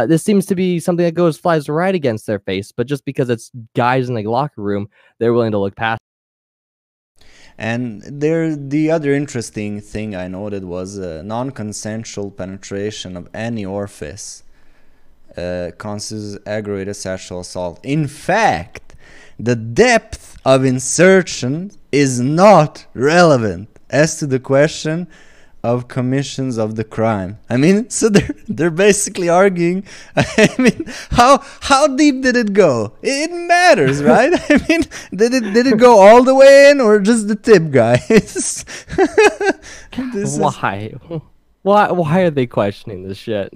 This seems to be something that flies right against their face, but just because it's guys in the locker room, they're willing to look past. And the other interesting thing I noted was non-consensual penetration of any orifice constitutes aggravated sexual assault. In fact, the depth of insertion is not relevant as to the question of commissions of the crime. I mean, so they're basically arguing. I mean, how deep did it go? It matters, right? I mean, did it go all the way in or just the tip, guys? Why are they questioning this shit?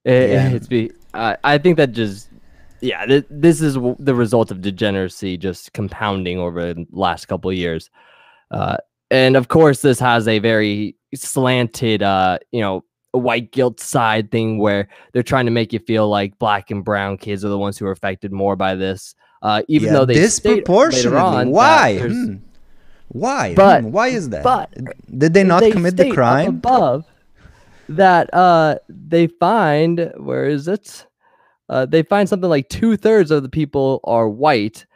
I think that just this is the result of degeneracy just compounding over the last couple of years. And of course, this has a very slanted, white guilt side thing where they're trying to make you feel like black and brown kids are the ones who are affected more by this. Even though they disproportionately. Why? Why? But why is that? But did they not commit the crime? Above that, they find they find something like 2/3 of the people are white.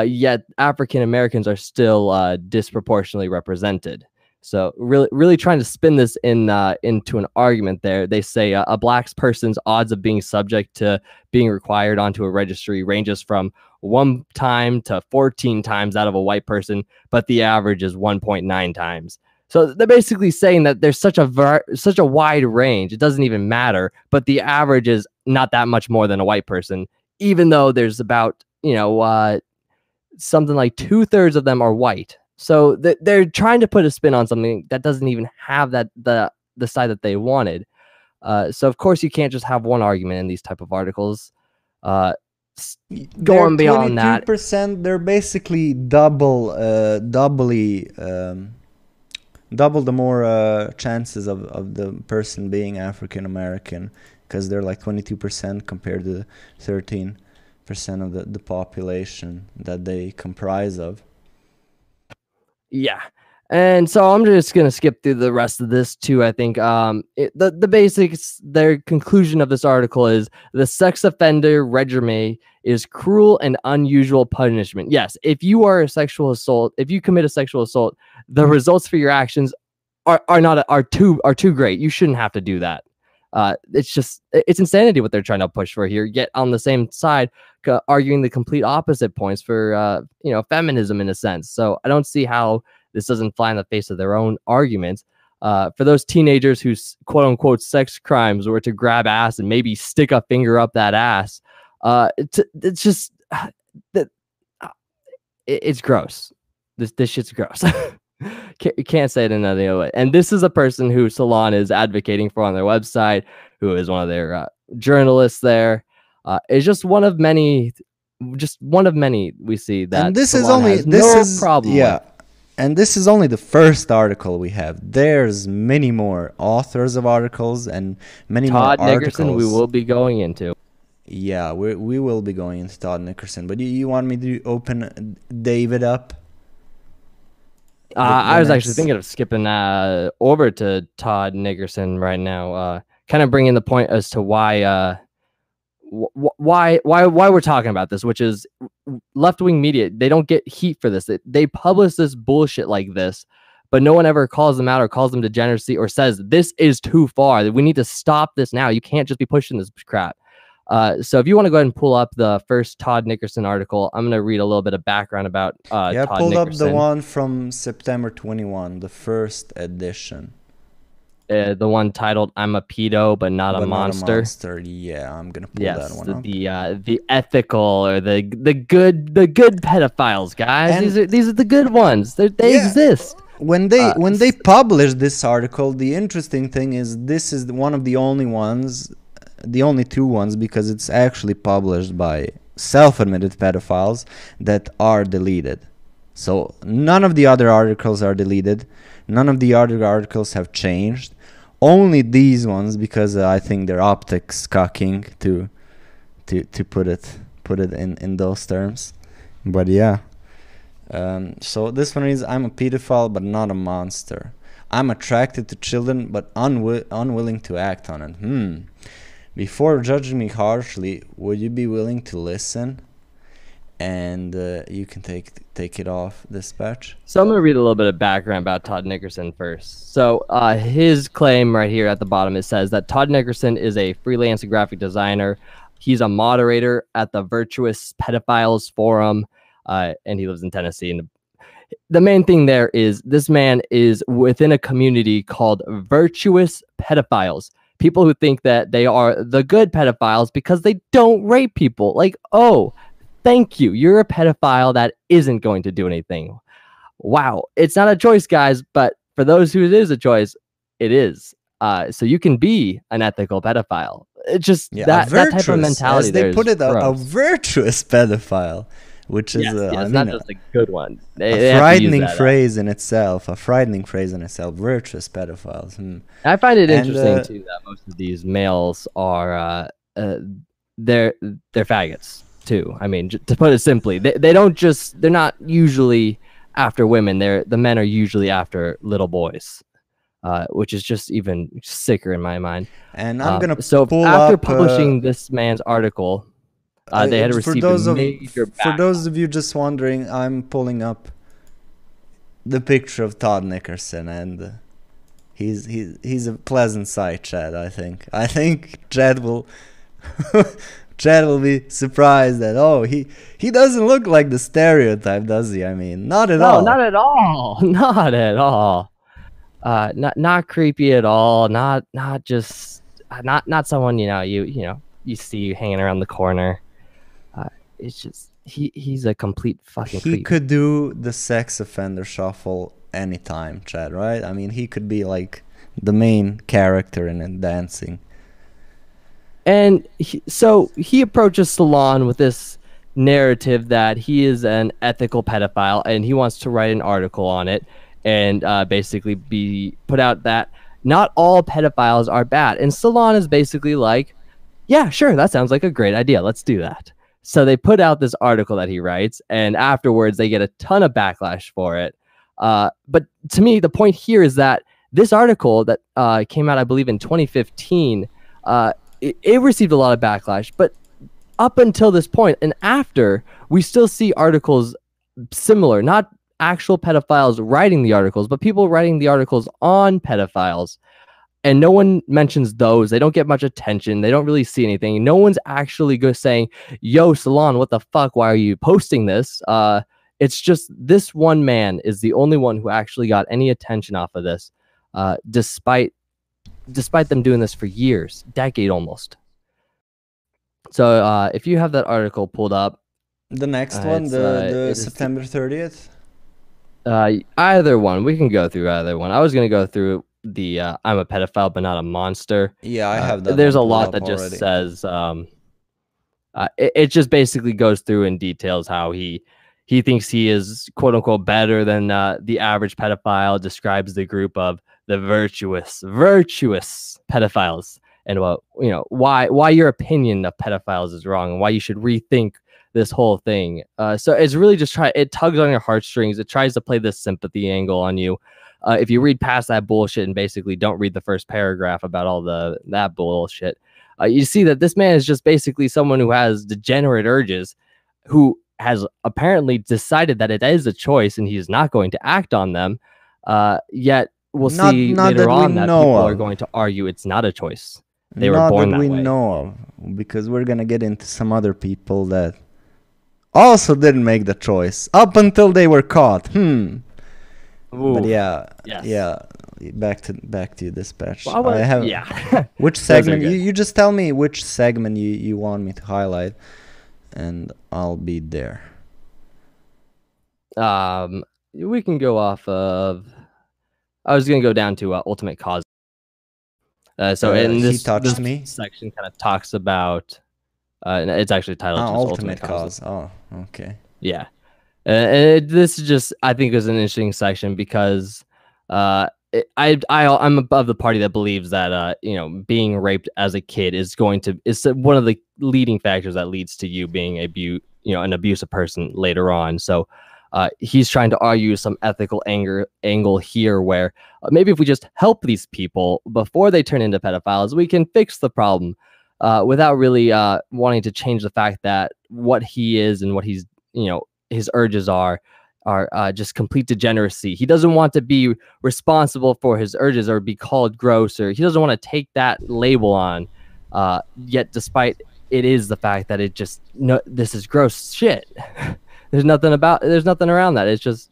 Yet African Americans are still disproportionately represented. So really trying to spin this into an argument there. They say a black person's odds of being subject to being required onto a registry ranges from 1 time to 14 times that of a white person, but the average is 1.9 times. So they're basically saying that there's such a wide range. It doesn't even matter, but the average is not that much more than a white person, even though there's about, something like 2/3 of them are white. So they're trying to put a spin on something that doesn't even have the side that they wanted. So of course you can't just have one argument in these type of articles. Going beyond that, 22%, they're basically double the more chances of the person being African American, because they're like 22% compared to 13. of the population that they comprise of. Yeah. And so I'm just going to skip through the rest of this too. I think the basics, their conclusion of this article is the sex offender regime is cruel and unusual punishment. Yes, if you are a sexual assault, if you commit a sexual assault, the results for your actions are too great. You shouldn't have to do that. It's insanity what they're trying to push for here. Yet on the same side, arguing the complete opposite points for feminism in a sense. So I don't see how this doesn't fly in the face of their own arguments. For those teenagers whose quote unquote sex crimes were to grab ass and maybe stick a finger up that ass, it's just it's gross. This shit's gross. Can't say it another way. And this is a person who Salon is advocating for on their website, who is one of their journalists there. It's just one of many we see that. And this Salon is only no problem. Yeah. And this is only the first article we have. There's many more authors of articles and many more articles. Todd Nickerson we will be going into. Yeah, we will be going into Todd Nickerson. But you want me to open David up? I was actually thinking of skipping over to Todd Nickerson right now, kind of bringing the point as to why we're talking about this, which is left-wing media. They don't get heat for this. They publish this bullshit like this, but no one ever calls them out or calls them degeneracy or says this is too far. We need to stop this now. You can't just be pushing this crap. So if you want to go ahead and pull up the first Todd Nickerson article, I'm going to read a little bit of background about Todd Nickerson. Pulled up the one from September 21, the first edition. The one titled "I'm a pedo, but not a monster." Yeah, I'm gonna pull that one up. The ethical or the good pedophiles, guys. And these are the good ones. They exist. When they published this article, the interesting thing is this is one of the only ones, the only two ones, because it's actually published by self-admitted pedophiles that are deleted. So none of the other articles are deleted. None of the other articles have changed. Only these ones, because I think they're optics cocking to put it in those terms. But yeah. So this one is, I'm a pedophile but not a monster. I'm attracted to children but unwilling to act on it. Before judging me harshly, would you be willing to listen? And you can take it off, Dispatch. So I'm going to read a little bit of background about Todd Nickerson first. So his claim right here at the bottom, it says that Todd Nickerson is a freelance graphic designer. He's a moderator at the Virtuous Pedophiles Forum, and he lives in Tennessee. And the main thing there is this man is within a community called Virtuous Pedophiles. People who think that they are the good pedophiles because they don't rape people. Like, oh, thank you. You're a pedophile that isn't going to do anything. Wow. It's not a choice, guys, but for those who it is a choice, it is. So you can be an ethical pedophile. It's just that type of mentality. As they put it, a virtuous pedophile, which is it's not just a good one. A frightening phrase in itself. Virtuous pedophiles. I find it interesting too that most of these males are they're faggots too. I mean, to put it simply, they're not usually after women. The men are usually after little boys, which is just even sicker in my mind. And I'm gonna after publishing this man's article, they had received a major backlash. For those of you just wondering, I'm pulling up the picture of Todd Nickerson, and he's a pleasant sight, Chad. I think Chad will Chad will be surprised that he doesn't look like the stereotype, does he? I mean, not at all. No, not at all. Not at all. Not creepy at all. Not someone you see hanging around the corner. It's just he's a complete fucking creep. He could do the sex offender shuffle anytime, Chad, right? I mean, he could be like the main character in it, dancing. And so he approaches Salon with this narrative that he is an ethical pedophile, and he wants to write an article on it and basically be put out that not all pedophiles are bad. And Salon is basically like, yeah, sure, that sounds like a great idea. Let's do that. So they put out this article that he writes, and afterwards they get a ton of backlash for it. But to me, the point here is that this article that came out, I believe, in 2015, it received a lot of backlash. But up until this point and after, we still see articles similar, not actual pedophiles writing the articles, but people writing the articles on pedophiles. And no one mentions those. They don't get much attention. They don't really see anything. No one's actually saying, yo, Salon, what the fuck? Why are you posting this? It's just this one man is the only one who actually got any attention off of this, despite them doing this for years, decade almost. So if you have that article pulled up. The next one, the September 30th? Either one. We can go through either one. I was going to go through the I'm a pedophile but not a monster. Yeah, I have that. There's a lot that just says it just basically goes through and details how he thinks he is quote unquote better than the average pedophile, describes the group of the virtuous pedophiles, and why your opinion of pedophiles is wrong and why you should rethink this whole thing. So it's really just it tugs on your heartstrings. It tries to play this sympathy angle on you. If you read past that bullshit and basically don't read the first paragraph about all that bullshit, you see that this man is just basically someone who has degenerate urges, who has apparently decided that it is a choice and he's not going to act on them. Yet we'll see later on that people are going to argue it's not a choice. They were born that way. Not that we know of, because we're going to get into some other people that also didn't make the choice up until they were caught. But yeah, back to you, Dispatch. Well, I have which segment you just tell me which segment you want me to highlight, and I'll be there. We can go off of, I was gonna go down to ultimate cause. So in this section kind of talks about it's actually titled ultimate cause. Oh, okay. Yeah. This is just, I think, is an interesting section because I'm above the party that believes that being raped as a kid is one of the leading factors that leads to you being an abusive person later on. So he's trying to argue some ethical angle here where maybe if we just help these people before they turn into pedophiles, we can fix the problem without really wanting to change the fact that what he is and what he's his urges are just complete degeneracy. He doesn't want to be responsible for his urges or be called gross, or he doesn't want to take that label on. Yet, despite it is the fact that this is gross shit. There's nothing around that. It's just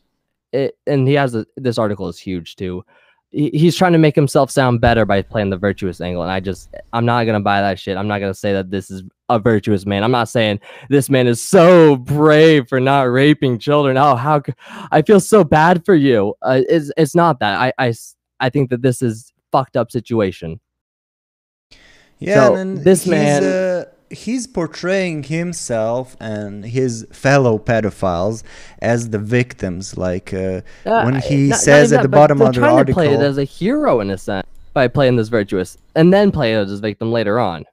it, and he has this article is huge too. He's trying to make himself sound better by playing the virtuous angle, and I'm not gonna buy that shit. I'm not gonna say that this is a virtuous man. I'm not saying this man is so brave for not raping children. Oh, I feel so bad for you. It's not that. I think that this is fucked up situation. Yeah, so and this man. He's portraying himself and his fellow pedophiles as the victims, like when he says at the bottom of the article. They're trying to play it as a hero in a sense by playing this virtuous, and then play it as a victim later on.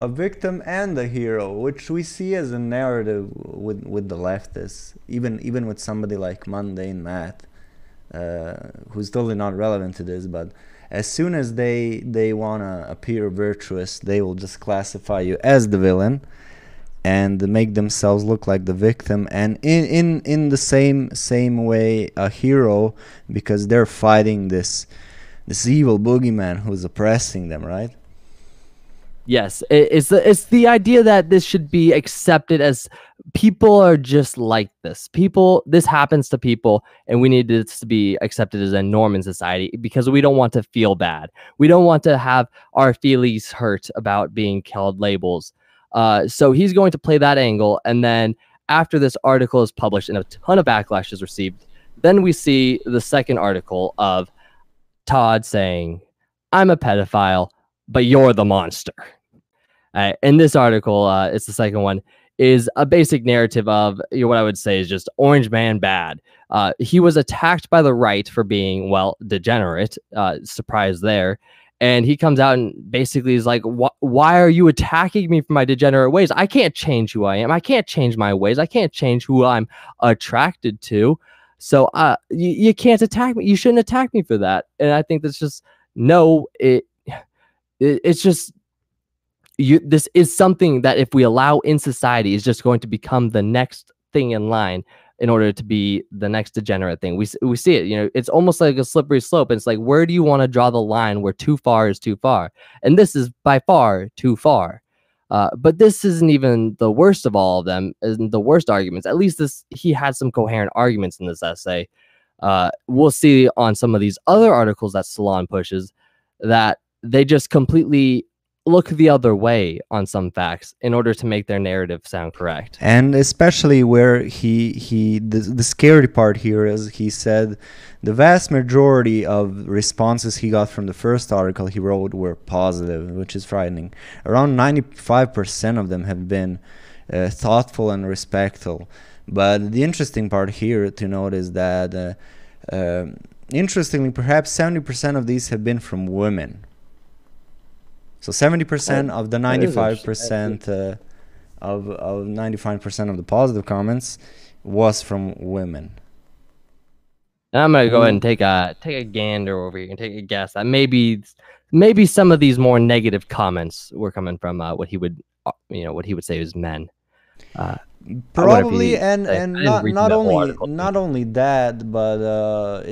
A victim and a hero, which we see as a narrative with the leftists, even with somebody like Mundane Matt, who's totally not relevant to this, but as soon as they want to appear virtuous, they will just classify you as the villain and make themselves look like the victim, and in the same way a hero, because they're fighting this evil boogeyman who's oppressing them, right? Yes, it's the idea that this should be accepted as people are just like this. This happens to people, and we need this to be accepted as a norm in society because we don't want to feel bad. We don't want to have our feelings hurt about being called labels. So he's going to play that angle, and then after this article is published and a ton of backlash is received, then we see the second article of Todd saying, "I'm a pedophile, but you're the monster." In this article, it's the second one, is a basic narrative of what I would say is just Orange Man bad. He was attacked by the right for being, degenerate, surprise there. And he comes out and basically is like, why are you attacking me for my degenerate ways? I can't change who I am. I can't change my ways. I can't change who I'm attracted to. So you can't attack me. You shouldn't attack me for that. And I think that's just, no, it's just, this is something that if we allow in society is just going to become the next thing in line in order to be the next degenerate thing. We see it, you know, it's almost like a slippery slope. It's like, where do you want to draw the line where too far is too far? And this is by far too far. But this isn't even the worst of all of them, isn't the worst arguments. At least he had some coherent arguments in this essay. We'll see on some of these other articles that Salon pushes that they just completely look the other way on some facts in order to make their narrative sound correct. And especially where the scary part here is he said the vast majority of responses he got from the first article he wrote were positive, which is frightening. Around 95% of them have been thoughtful and respectful. But the interesting part here to note is that interestingly, perhaps 70% of these have been from women. So 70% of the 95% of 95% of the positive comments was from women. And I'm gonna go ahead and take a gander over here and take a guess that maybe some of these more negative comments were coming from what he would say was men. Probably, and not only that, but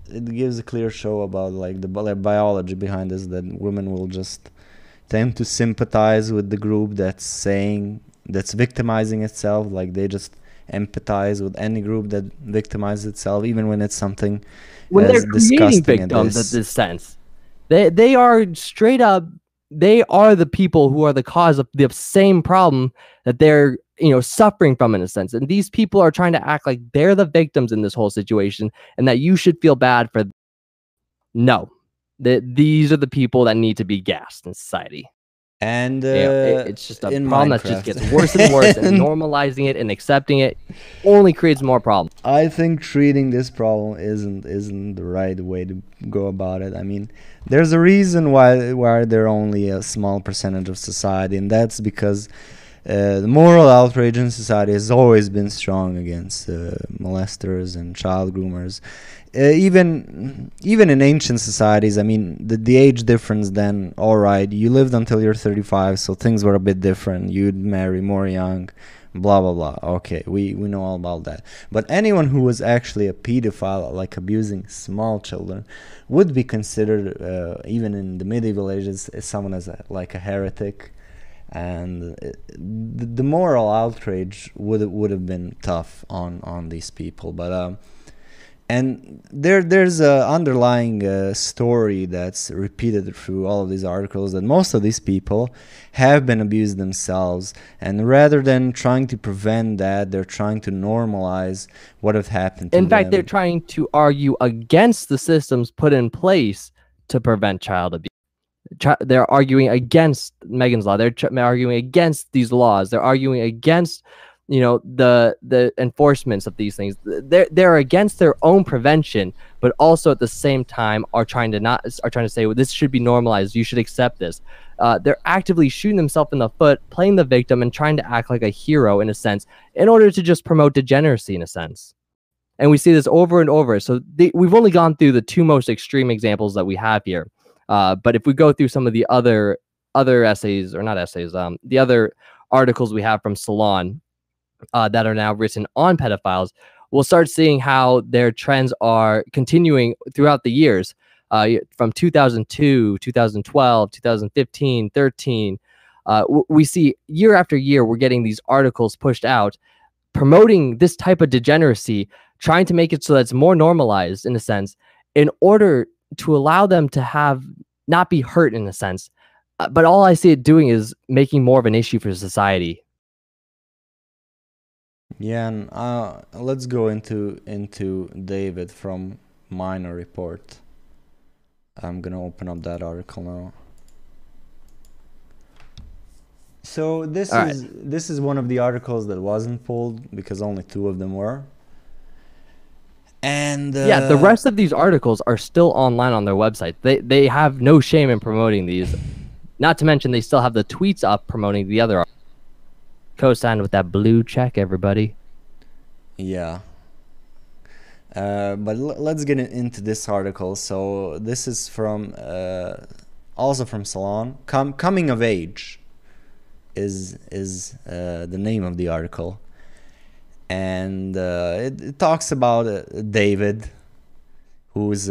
it gives a clear show about like the biology behind this, that women will just tend to sympathize with the group that's victimizing itself. Like they just empathize with any group that victimizes itself, even when it's something when as they're creating victims in this sense. They are straight up, they are the people who are the cause of the same problem that they're suffering from in a sense. And these people are trying to act like they're the victims in this whole situation and that you should feel bad for them. No, these are the people that need to be gassed in society. And it's just a problem that just gets worse and worse, and normalizing it and accepting it only creates more problems. I think treating this problem isn't the right way to go about it. I mean, there's a reason why they're only a small percentage of society, and that's because the moral outrage in society has always been strong against molesters and child groomers. Even in ancient societies, I mean, the age difference then, all right, you lived until you're 35, so things were a bit different. You'd marry more young, blah, blah, blah. Okay, we know all about that. But anyone who was actually a pedophile, like abusing small children, would be considered, even in the medieval ages, as someone as like a heretic. And the moral outrage would have been tough on these people. But and there's a underlying story that's repeated through all of these articles, that most of these people have been abused themselves, and rather than trying to prevent that, they're trying to normalize what have happened to them. In fact, they're trying to argue against the systems put in place to prevent child abuse. They're arguing against Megan's Law. They're arguing against these laws. They're arguing against the enforcements of these things. They're against their own prevention, but also at the same time are trying to say, well, this should be normalized. You should accept this. They're actively shooting themselves in the foot, playing the victim, and trying to act like a hero in a sense, in order to just promote degeneracy in a sense. And we see this over and over. So we've only gone through the two most extreme examples that we have here. But if we go through some of the other essays, or not essays, the other articles we have from Salon that are now written on pedophiles, we'll start seeing how their trends are continuing throughout the years, from 2002, 2012, 2015, 13. We see year after year, we're getting these articles pushed out promoting this type of degeneracy, trying to make it so that it's more normalized in a sense, in order to allow them to not be hurt in a sense. But all I see it doing is making more of an issue for society. Yeah, and let's go into David from Minor Report. I'm gonna open up that article now. So this is one of the articles that wasn't pulled because only two of them were. And yeah, the rest of these articles are still online on their website. They have no shame in promoting these. Not to mention they still have the tweets up promoting the other. Co-signed with that blue check, everybody. Yeah. But let's get into this article. So this is from also from Salon. Coming of age is the name of the article, and it talks about David, who's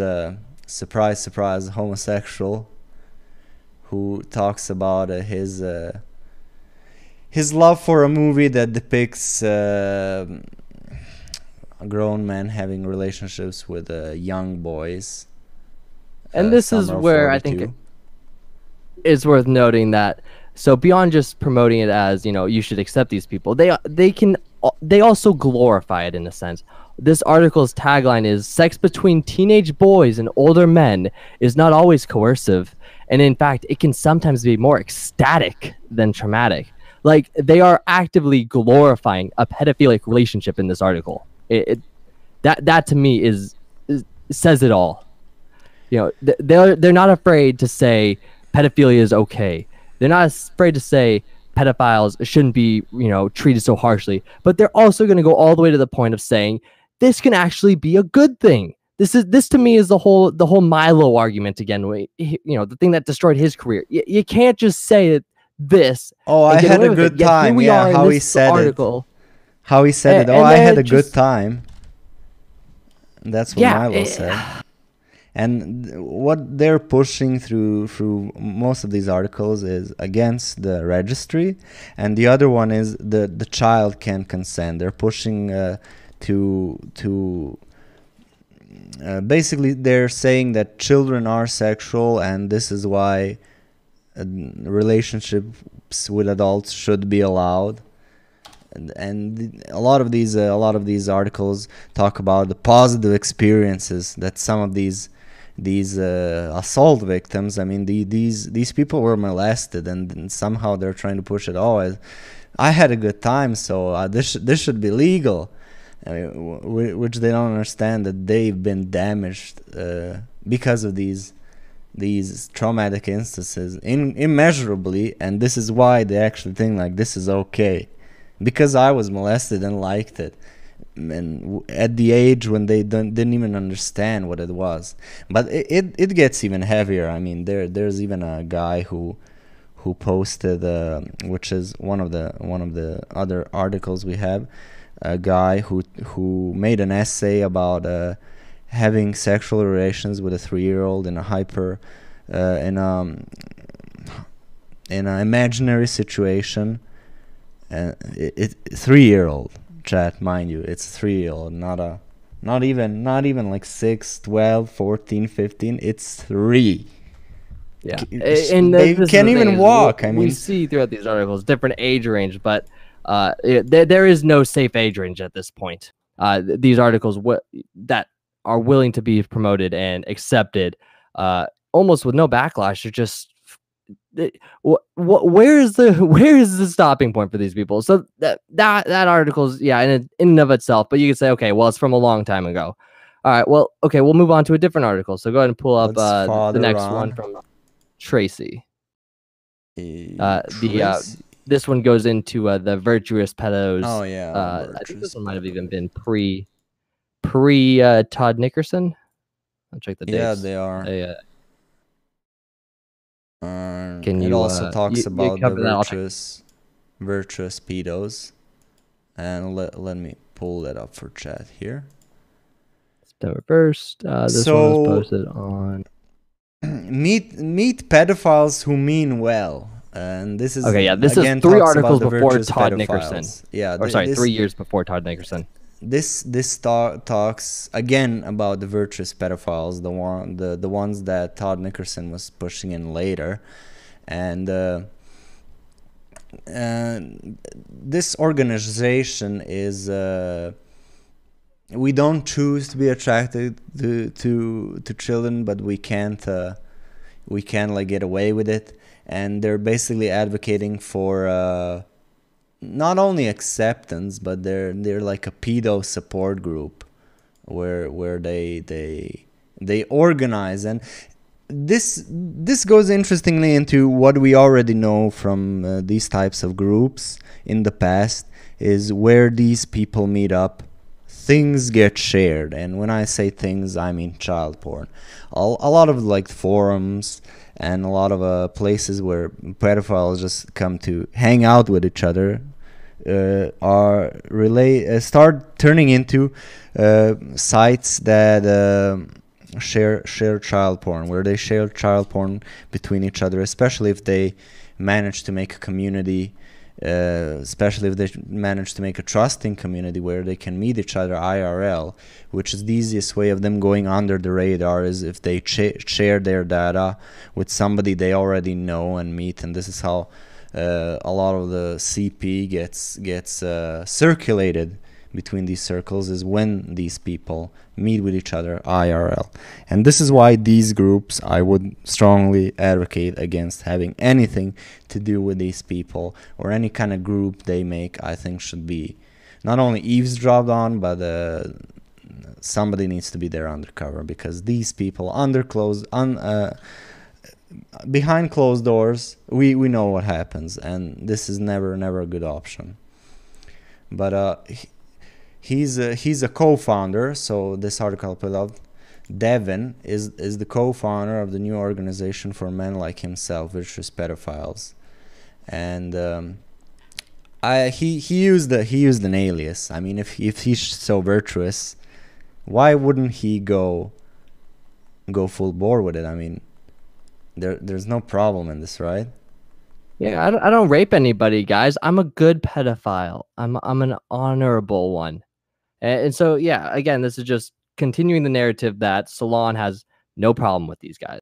surprise homosexual, who talks about his love for a movie that depicts grown men having relationships with young boys. And this is where 42. I think it's worth noting that, so beyond just promoting it as, you should accept these people, they also glorify it in a sense. This article's tagline is, sex between teenage boys and older men is not always coercive, and in fact it can sometimes be more ecstatic than traumatic. Like, they are actively glorifying a pedophilic relationship in this article. That to me says it all. They're not afraid to say pedophilia is okay. They're not afraid to say pedophiles shouldn't be, treated so harshly. But they're also going to go all the way to the point of saying this can actually be a good thing. This to me is the whole Milo argument again. The thing that destroyed his career. You can't just say that this. Oh, I had a good time. Yeah, how he said it. How he said it. Oh, I had a good time. That's what Milo said. And what they're pushing through most of these articles is against the registry, and the other one is the child can't consent. They're pushing to basically they're saying that children are sexual, and this is why relationships with adults should be allowed. And a lot of these articles talk about the positive experiences that some of these assault victims. I mean, these people were molested, and somehow they're trying to push it. Oh, I had a good time, so this should be legal, which they don't understand that they've been damaged because of these traumatic instances immeasurably, and this is why they actually think like this is okay. Because I was molested and liked it, and at the age when they didn't even understand what it was. But it gets even heavier. I mean, there's even a guy who posted, which is one of the other articles we have, a guy who made an essay about having sexual relations with a 3-year-old in an imaginary situation. It 3-year-old, chat, mind you, it's 3-year-old, not even like 6, 12, 14, 15. It's 3. Yeah, and they can't even walk. I mean, we see throughout these articles different age range, but there is no safe age range at this point. These articles that are willing to be promoted and accepted, almost with no backlash, are just. Where is the stopping point for these people? So that article's in and of itself, but you could say, okay, well, it's from a long time ago. All right, well, okay, we'll move on to a different article. So go ahead and pull up the next one from Tracy. This one goes into the virtuous pedos. Oh yeah, I think this one might have even been pre Todd Nickerson. I'll check the dates. Yeah, they are. It also talks about the virtuous pedos, and let me pull that up for chat here. September 1st. This one was posted on. Meet pedophiles who mean well, and this is okay. Yeah, this is 3 articles before Todd Nickerson. Yeah, 3 years before Todd Nickerson. This talks again about the virtuous pedophiles, the ones that Todd Nickerson was pushing in later, and this organization is we don't choose to be attracted to children, but we can't like get away with it, and they're basically advocating for not only acceptance, but they're like a pedo support group, where they organize. And this goes interestingly into what we already know from these types of groups in the past, is where these people meet up, things get shared. And when I say things, I mean child porn. A lot of like forums and a lot of places where pedophiles just come to hang out with each other start turning into sites that share child porn, where they share child porn between each other, especially if they manage to make a community, especially if they manage to make a trusting community where they can meet each other IRL, which is the easiest way of them going under the radar, is if they share their data with somebody they already know and meet. And this is how a lot of the CP gets circulated between these circles, is when these people meet with each other IRL. And this is why these groups, I would strongly advocate against having anything to do with these people, or any kind of group they make. I think should be not only eavesdropped on, but somebody needs to be there undercover, because these people behind closed doors, we know what happens, and this is never a good option. But he's a co-founder. So this article put out, Devin is the co-founder of the new organization for men like himself, Virtuous Pedophiles, and he used an alias. I mean, if he's so virtuous, why wouldn't he go full bore with it? I mean, there's no problem in this, right? Yeah, I don't rape anybody, guys. I'm a good pedophile. I'm an honorable one. And so, yeah, again, this is just continuing the narrative that Salon has no problem with these guys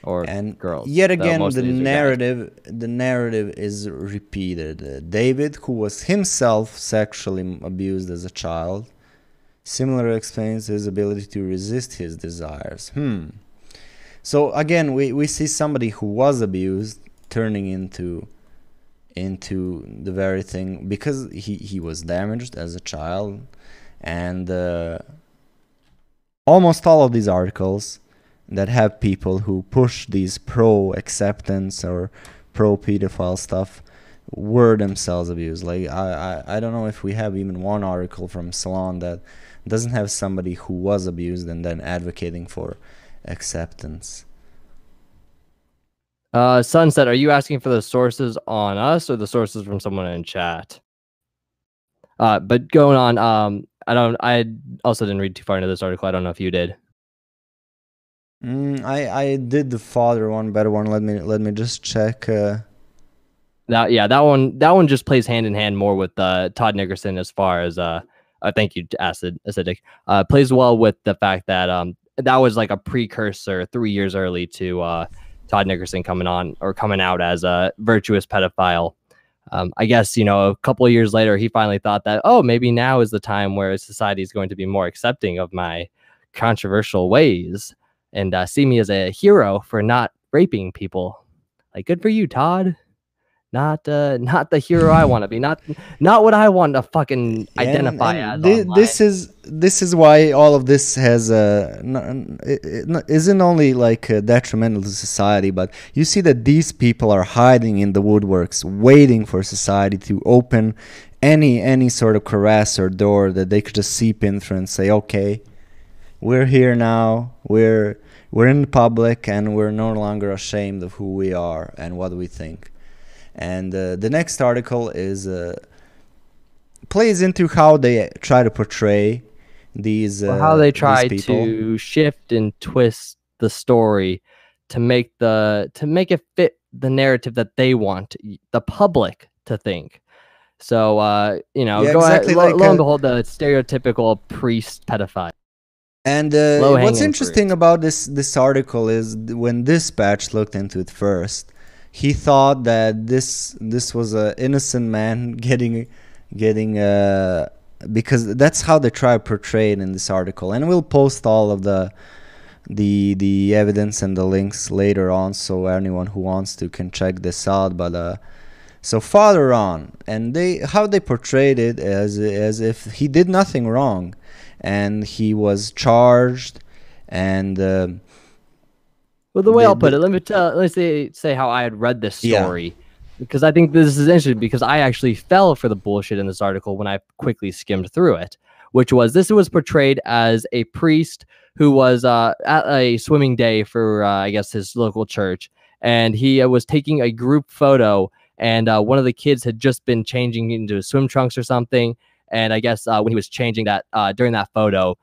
or girls. Yet again, the narrative is repeated. David, who was himself sexually abused as a child, similarly explains his ability to resist his desires. So again, we see somebody who was abused turning into the very thing, because he was damaged as a child. And almost all of these articles that have people who push these pro-acceptance or pro-pedophile stuff were themselves abused. Like I don't know if we have even one article from Salon that doesn't have somebody who was abused and then advocating for acceptance. Sunset, are you asking for the sources on us or the sources from someone in chat? But going on, I also didn't read too far into this article. I don't know if you did. I did the father one, better one. Let me just check. That one just plays hand in hand more with Todd Nickerson, as far as thank you, Acidic. Plays well with the fact that that was like a precursor 3 years early to Todd Nickerson coming out as a virtuous pedophile. I guess, a couple of years later, he finally thought that, maybe now is the time where society is going to be more accepting of my controversial ways and see me as a hero for not raping people. Like, good for you, Todd. Not the hero I want to be. Not what I want to fucking identify as. This is why all of this has isn't only like detrimental to society, but you see that these people are hiding in the woodworks, waiting for society to open any sort of crevice or door that they could just seep in through and say, okay, we're here now, we're in public, and we're no longer ashamed of who we are and what we think. And the next article is plays into how they try to portray these how they try these people. To shift and twist the story to make it fit the narrative that they want the public to think. So go exactly, ahead, lo and behold, the stereotypical priest pedophile. And what's interesting about this article is when Dispatch looked into it first, he thought that this was an innocent man getting because that's how they try to portray it in this article. And we'll post all of the evidence and the links later on, so anyone who wants to can check this out. But So Father on, and how they portrayed it as if he did nothing wrong, and he was charged, and well, the way I'll put it, let me say how I had read this story, because I think this is interesting, because I actually fell for the bullshit in this article when I quickly skimmed through it, which was this was portrayed as a priest who was at a swimming day for I guess his local church, and he was taking a group photo, and one of the kids had just been changing into swim trunks or something, and I guess when he was changing that during that photo,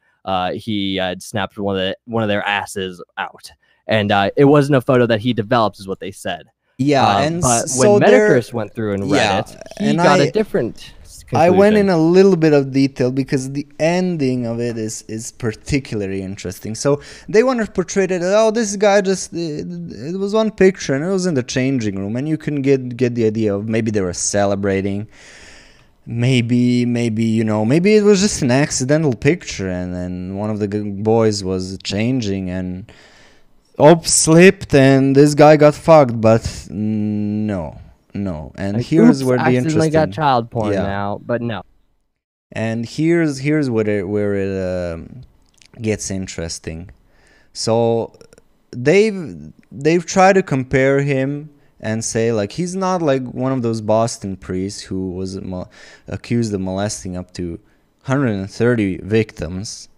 he had snapped one of their asses out, and it wasn't a photo that he developed, is what they said. Yeah, and but so when Metokurist went through and read it, he got a different conclusion. I went in a little bit of detail because the ending of it is particularly interesting. So they want to portray it, oh, this guy just, it was one picture and it was in the changing room, and you can get the idea of maybe they were celebrating, maybe you know, maybe it was just an accidental picture, and then one of the boys was changing and slipped and this guy got fucked. But no, and like, here's where the interesting got child porn now, but no. And here's where it gets interesting. So they've tried to compare him and say, like, he's not like one of those Boston priests who was accused of molesting up to 130 victims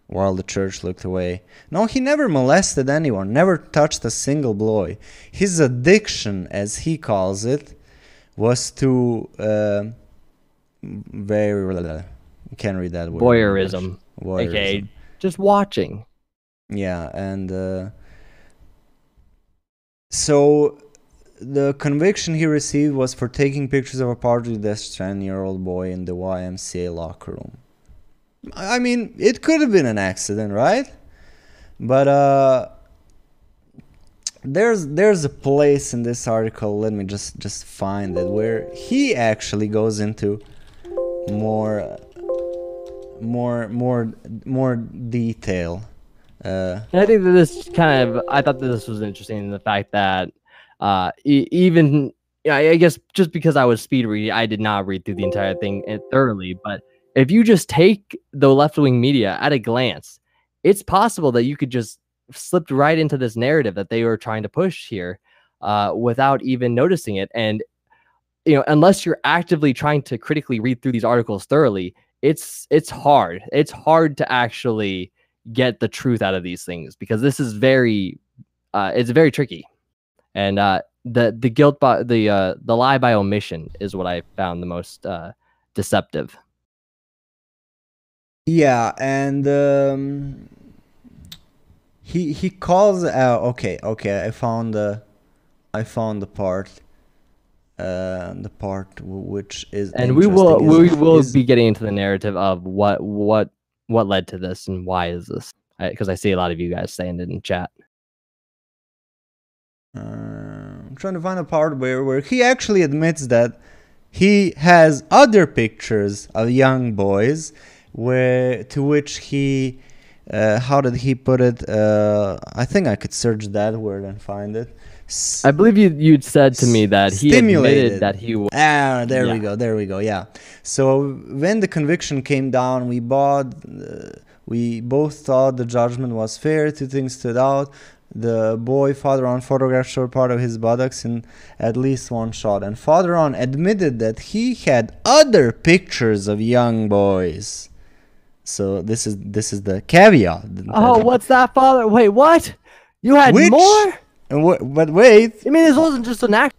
while the church looked away. No, he never molested anyone, never touched a single boy. His addiction, as he calls it, was to you can't read that word. Voyeurism. Okay, just watching. Yeah, and so the conviction he received was for taking pictures of a partly dressed 10-year-old boy in the YMCA locker room. I mean, it could have been an accident, right? But there's a place in this article, let me just find it, where he actually goes into more detail. And I think that this I thought that this was interesting in the fact that even, I guess just because I was speed reading, I did not read through the entire thing thoroughly, but if you just take the left-wing media at a glance, it's possible that you could just slip right into this narrative that they were trying to push here without even noticing it. And, you know, unless you're actively trying to critically read through these articles thoroughly, it's hard. It's hard to actually get the truth out of these things, because this is it's very tricky. And the guilt by the lie by omission is what I found the most deceptive. Yeah, and he calls out. Okay, I found the part. The part which is, and we will be getting into the narrative of what led to this and why is this, because I see a lot of you guys saying it in chat. I'm trying to find a part where he actually admits that he has other pictures of young boys, to which he how did he put it? I think I could search that word and find it. I believe you'd said to me that he admitted that he was. There we go. Yeah. So when the conviction came down, we both thought the judgment was fair. Two things stood out. The boy Father on photographed showed part of his buttocks in at least one shot, and Father on admitted that he had other pictures of young boys. So this is the caveat. Oh, what's that, Father? Wait, what? You had more? But wait. I mean, this wasn't just an act.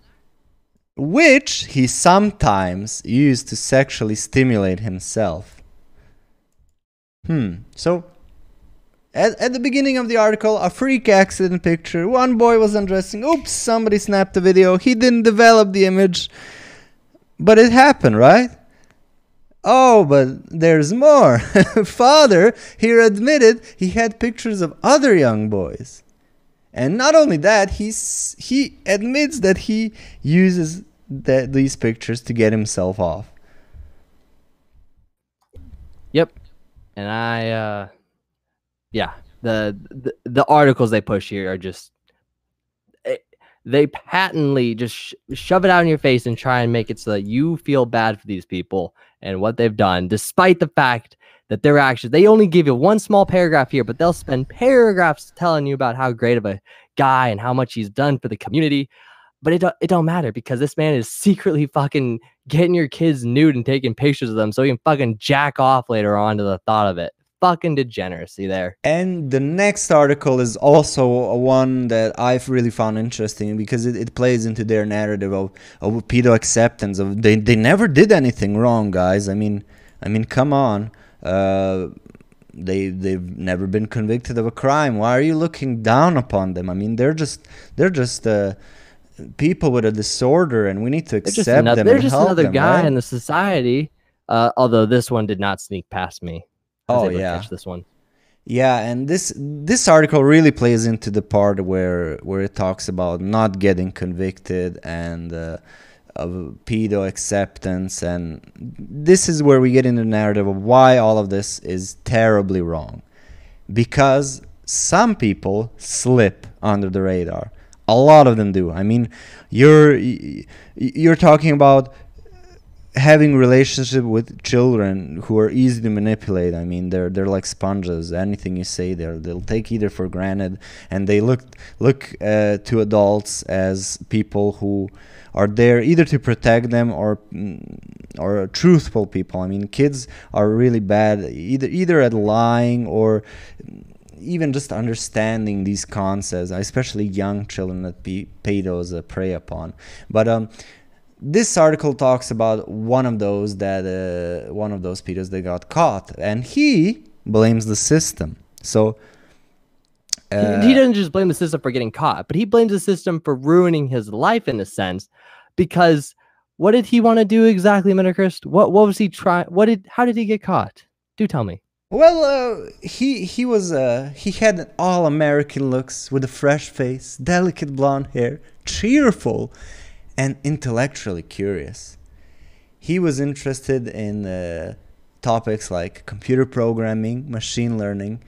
Which he sometimes used to sexually stimulate himself. So, at the beginning of the article, a freak accident picture. One boy was undressing. Oops, somebody snapped a video. He didn't develop the image. But it happened, right? Oh, but there's more. Father here admitted he had pictures of other young boys. And not only that, he admits that he uses these pictures to get himself off. Yep. And the articles they push here are just, they patently just shove it out in your face and try and make it so that you feel bad for these people and what they've done, despite the fact that their actions, they only give you one small paragraph here, but they'll spend paragraphs telling you about how great of a guy and how much he's done for the community. But it don't matter, because this man is secretly fucking getting your kids nude and taking pictures of them so he can fucking jack off later on to the thought of it. Fucking degeneracy there. And the next article is also one that I've really found interesting, because it plays into their narrative of pedo acceptance. Of they never did anything wrong, guys. I mean, come on. They've never been convicted of a crime. Why are you looking down upon them? I mean, they're just people with a disorder, and we need to accept them. They're just another guy, right? in the society. Although this one did not sneak past me. Oh yeah, catch this one. Yeah, and this article really plays into the part where it talks about not getting convicted and of pedo acceptance, and this is where we get in the narrative of why all of this is terribly wrong, because some people slip under the radar. A lot of them do. I mean, you're talking about having relationship with children who are easy to manipulate. I mean, they're like sponges. Anything you say, they'll take either for granted, and they look to adults as people who are there either to protect them or truthful people. I mean, kids are really bad either at lying or even just understanding these concepts, especially young children that pedos prey upon. But this article talks about one of those pedos that got caught, and he blames the system. So he doesn't just blame the system for getting caught, but he blames the system for ruining his life in a sense, because what did he want to do exactly, Metokurist? What was he trying? How did he get caught? Do tell me. Well, he had all-American looks with a fresh face, delicate blonde hair, cheerful, and intellectually curious. He was interested in topics like computer programming, machine learning.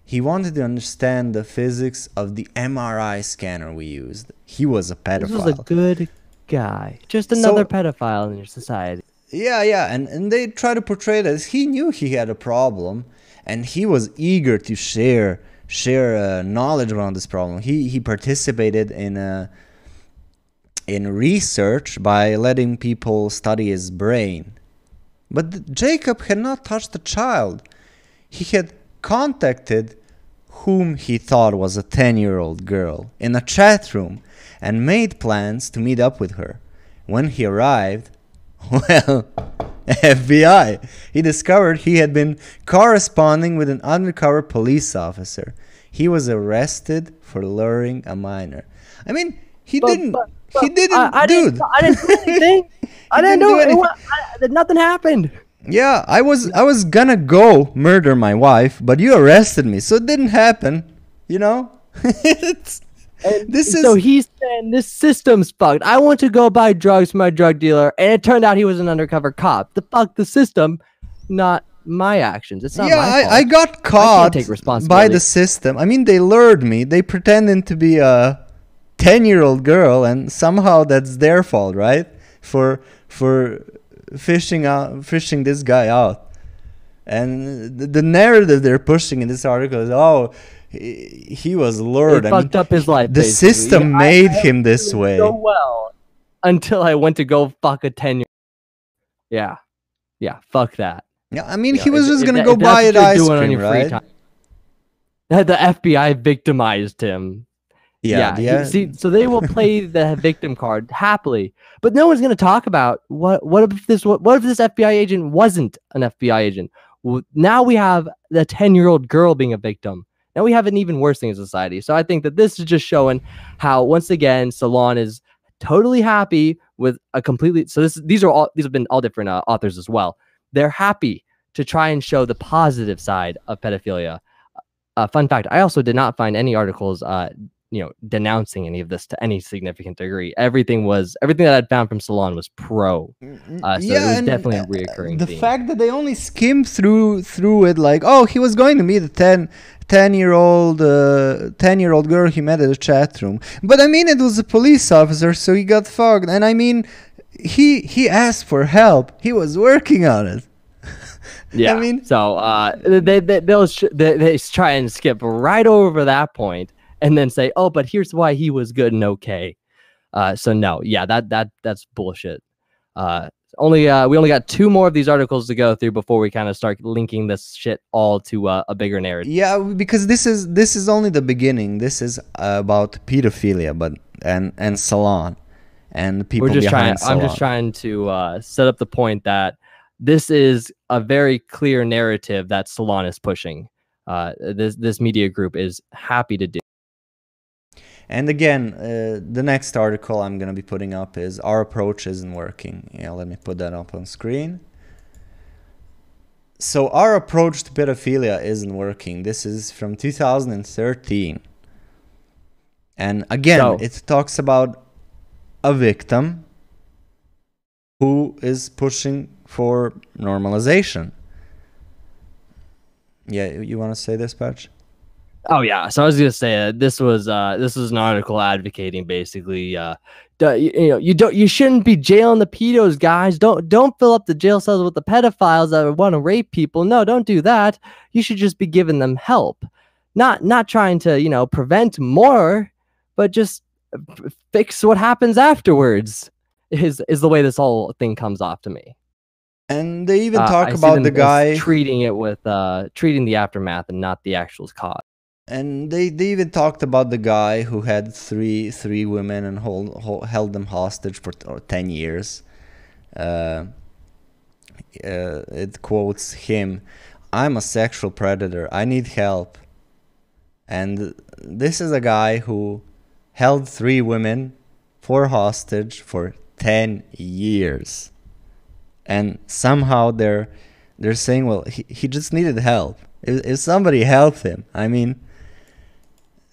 He wanted to understand the physics of the MRI scanner we used. He was a pedophile. This was a good guy. Just another pedophile in your society. Yeah, and they try to portray it as he knew he had a problem, and he was eager to share knowledge around this problem. He participated in research by letting people study his brain. But Jacob had not touched the child. He had contacted whom he thought was a 10-year-old girl in a chat room and made plans to meet up with her. When he arrived, well, FBI. He discovered he had been corresponding with an undercover police officer. He was arrested for luring a minor. I mean, he didn't do anything. I didn't do anything. Nothing happened. Yeah, I was gonna go murder my wife, but you arrested me, so it didn't happen. You know, So he's saying this system's fucked. I want to go buy drugs from my drug dealer, and it turned out he was an undercover cop. The system, not my actions. It's not my fault. I got caught by the system. I mean, they lured me. They pretended to be a 10-year-old girl, and somehow that's their fault, right? For fishing this guy out. And the narrative they're pushing in this article is, oh, he was lured. He fucked up his life. The system made him this way. So well, until I went to go fuck a 10-year-old. Yeah, fuck that. Yeah, I mean, he was just gonna go buy an ice cream, right? The FBI victimized him. Yeah. See, so they will play the victim card happily, but no one's gonna talk about what if this FBI agent wasn't an FBI agent. Well, now we have the 10-year-old girl being a victim. Now we have an even worse thing in society. So I think that this is just showing how, once again, Salon is totally happy with a completely. So these have been all different authors as well. They're happy to try and show the positive side of pedophilia. Fun fact: I also did not find any articles denouncing any of this to any significant degree. Everything that I'd found from Salon was pro. So it was definitely a reoccurring the theme. fact that they only skimmed through it, like, oh, he was going to meet a 10-year-old girl he met at a chat room, but I mean, it was a police officer, so he got fucked. And I mean, he asked for help. He was working on it. Yeah. I mean, so they try and skip right over that point and then say, oh, but here's why he was good and okay. So no, yeah, that's bullshit. We only got 2 more of these articles to go through before we kind of start linking this shit all to a bigger narrative. Yeah, because this is only the beginning. This is about pedophilia, and Salon and people behind Salon. I'm just trying to set up the point that this is a very clear narrative that Salon is pushing. This media group is happy to do. And again, the next article I'm going to be putting up is Our Approach Isn't Working. Yeah, let me put that up on screen. So Our Approach to Pedophilia Isn't Working. This is from 2013. And again, it talks about a victim who is pushing for normalization. Yeah, you want to say this, Patch? Oh yeah, so I was gonna say this was an article advocating basically, you shouldn't be jailing the pedos, guys. Don't fill up the jail cells with the pedophiles that want to rape people. No, don't do that. You should just be giving them help, not trying to prevent more, but just fix what happens afterwards. Is the way this whole thing comes off to me. And they even talk about the guy treating it with treating the aftermath and not the actual cause. And they even talked about the guy who had three women and held them hostage for 10 years. It quotes him, "I'm a sexual predator. I need help." And this is a guy who held 3 women for hostage for 10 years. And somehow they're saying, well, he just needed help. If somebody helped him, I mean,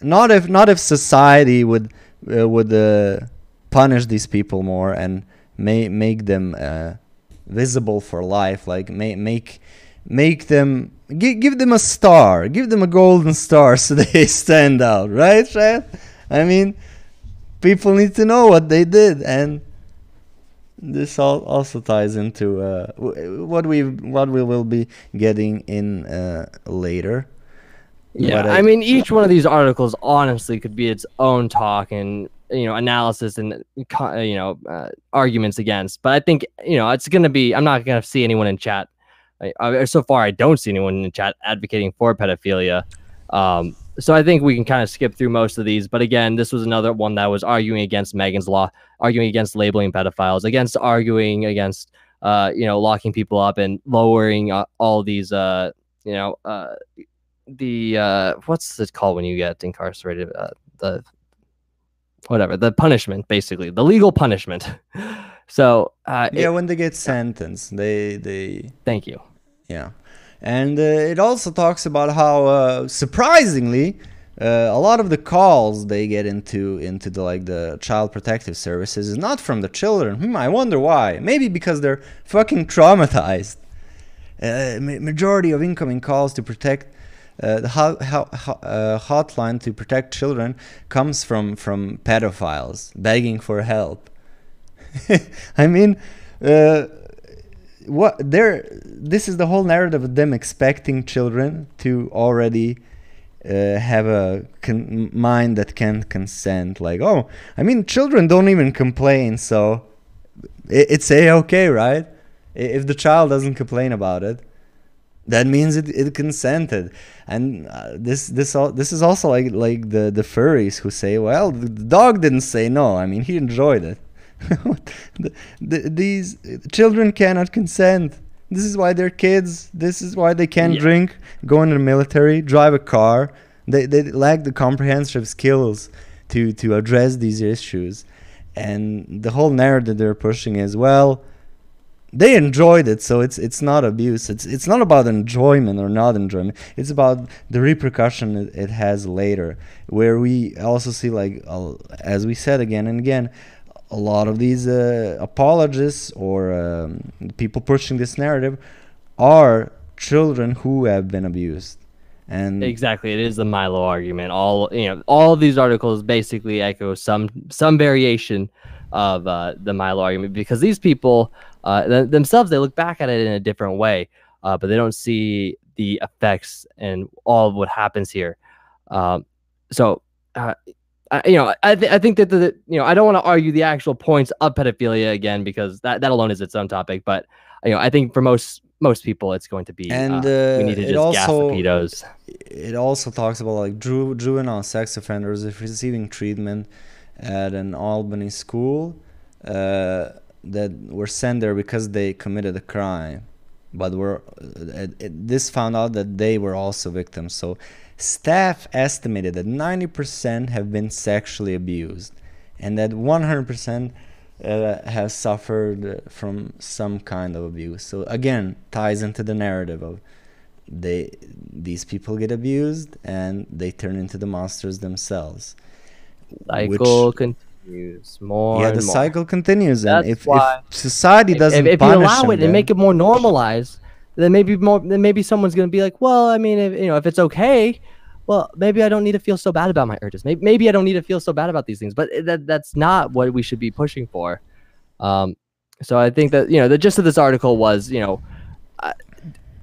not if society would punish these people more and make them visible for life, like make them give them a star, give them a golden star so they stand out, right, Chad? I mean, people need to know what they did, and this also ties into what we will be getting in later. Yeah, I mean, each one of these articles honestly could be its own talk and analysis and arguments against. But I think it's gonna be. I'm not gonna see anyone in chat. So far, I don't see anyone in chat advocating for pedophilia. So I think we can kind of skip through most of these. But again, this was another one that was arguing against Megan's Law, arguing against labeling pedophiles, arguing against locking people up and lowering all these what's it called when you get incarcerated? The punishment, basically the legal punishment. So when they get sentenced, they thank you. Yeah. And it also talks about how surprisingly a lot of the calls they get into the child protective services is not from the children. I wonder why. Maybe because they're fucking traumatized. Majority of incoming calls to protect the hotline to protect children comes from pedophiles begging for help. I mean, this is the whole narrative of them expecting children to already have a mind that can consent. Like, oh, I mean, children don't even complain, so it's okay, right? If the child doesn't complain about it, that means it consented. And this is also like the furries who say, well, the dog didn't say no. I mean, he enjoyed it. These children cannot consent. This is why they're kids. This is why they can't drink, go in the military, drive a car. They lack the comprehensive skills to address these issues. And the whole narrative they're pushing is, well, they enjoyed it, so it's not abuse. It's not about enjoyment or not enjoyment. It's about the repercussion it has later, where we also see, like, as we said again and again, a lot of these apologists or people pushing this narrative are children who have been abused. And exactly, it is the Milo argument. All of these articles basically echo some variation of the Milo argument, because these people themselves, they look back at it in a different way, but they don't see the effects and all of what happens here. I think that I don't want to argue the actual points of pedophilia again, because that alone is its own topic. But I think for most people, it's going to be we need to just gas the pedos. It also talks about, like, juvenile sex offenders if receiving treatment at an Albany school that were sent there because they committed a crime, but this found out that they were also victims. So staff estimated that 90% have been sexually abused, and that 100% have suffered from some kind of abuse. So again, ties into the narrative of these people get abused and they turn into the monsters themselves. Cycle continues more. Yeah, and the more. cycle continues, and That's if why society doesn't if you punish allow it and make it more normalized, then maybe someone's gonna be like, well, I mean, if it's okay, well, maybe I don't need to feel so bad about my urges. Maybe I don't need to feel so bad about these things. But that's not what we should be pushing for. So I think that the gist of this article was,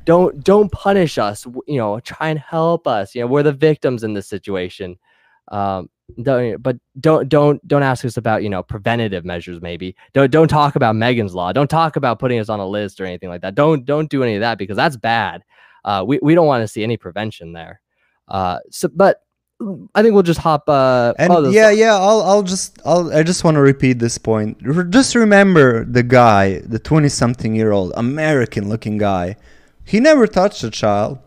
don't punish us. Try and help us. We're the victims in this situation. But don't ask us about preventative measures. Maybe don't talk about Megan's Law. Don't talk about putting us on a list or anything like that. Don't do any of that, because that's bad. We don't want to see any prevention there. But I think we'll just hop. I just want to repeat this point. Just remember the guy, the 20-something-year-old American-looking guy. He never touched a child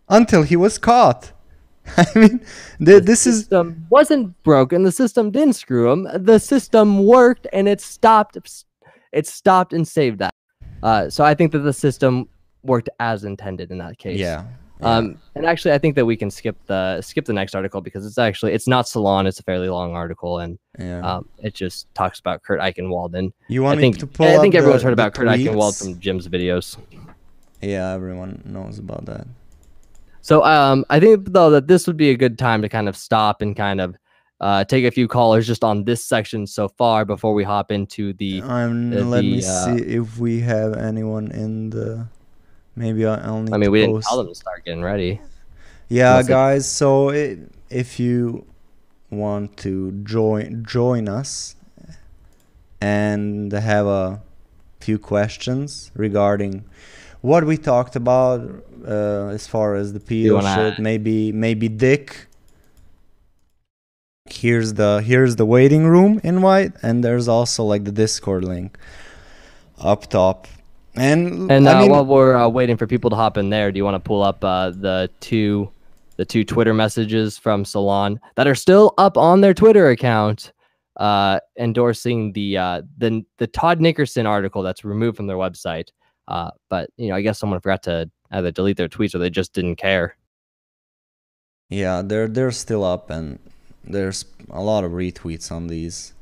until he was caught. I mean, this system wasn't broken. The system didn't screw him. The system worked, and it stopped. It stopped and saved that. So I think that the system worked as intended in that case. Yeah. And actually, I think that we can skip the next article, because it's not Salon. It's a fairly long article, and it just talks about Kurt Eichenwald. And I think everyone's heard about Kurt Eichenwald from Jim's videos. Yeah, everyone knows about that. So I think, though, that this would be a good time to kind of stop and kind of take a few callers just on this section so far before we hop into the. Let me see if we have anyone in the. Maybe I'll need. I mean, we didn't tell them to start getting ready. Yeah, guys. So if you want to join us and have a few questions regarding what we talked about, as far as the pedo shit, maybe Dick. Here's the waiting room invite, and there's also, like, the Discord link up top. And while we're waiting for people to hop in there, do you want to pull up the two Twitter messages from Salon that are still up on their Twitter account, endorsing the Todd Nickerson article that's removed from their website? But I guess someone forgot to either delete their tweets or they just didn't care. Yeah, they're still up, and there's a lot of retweets on these.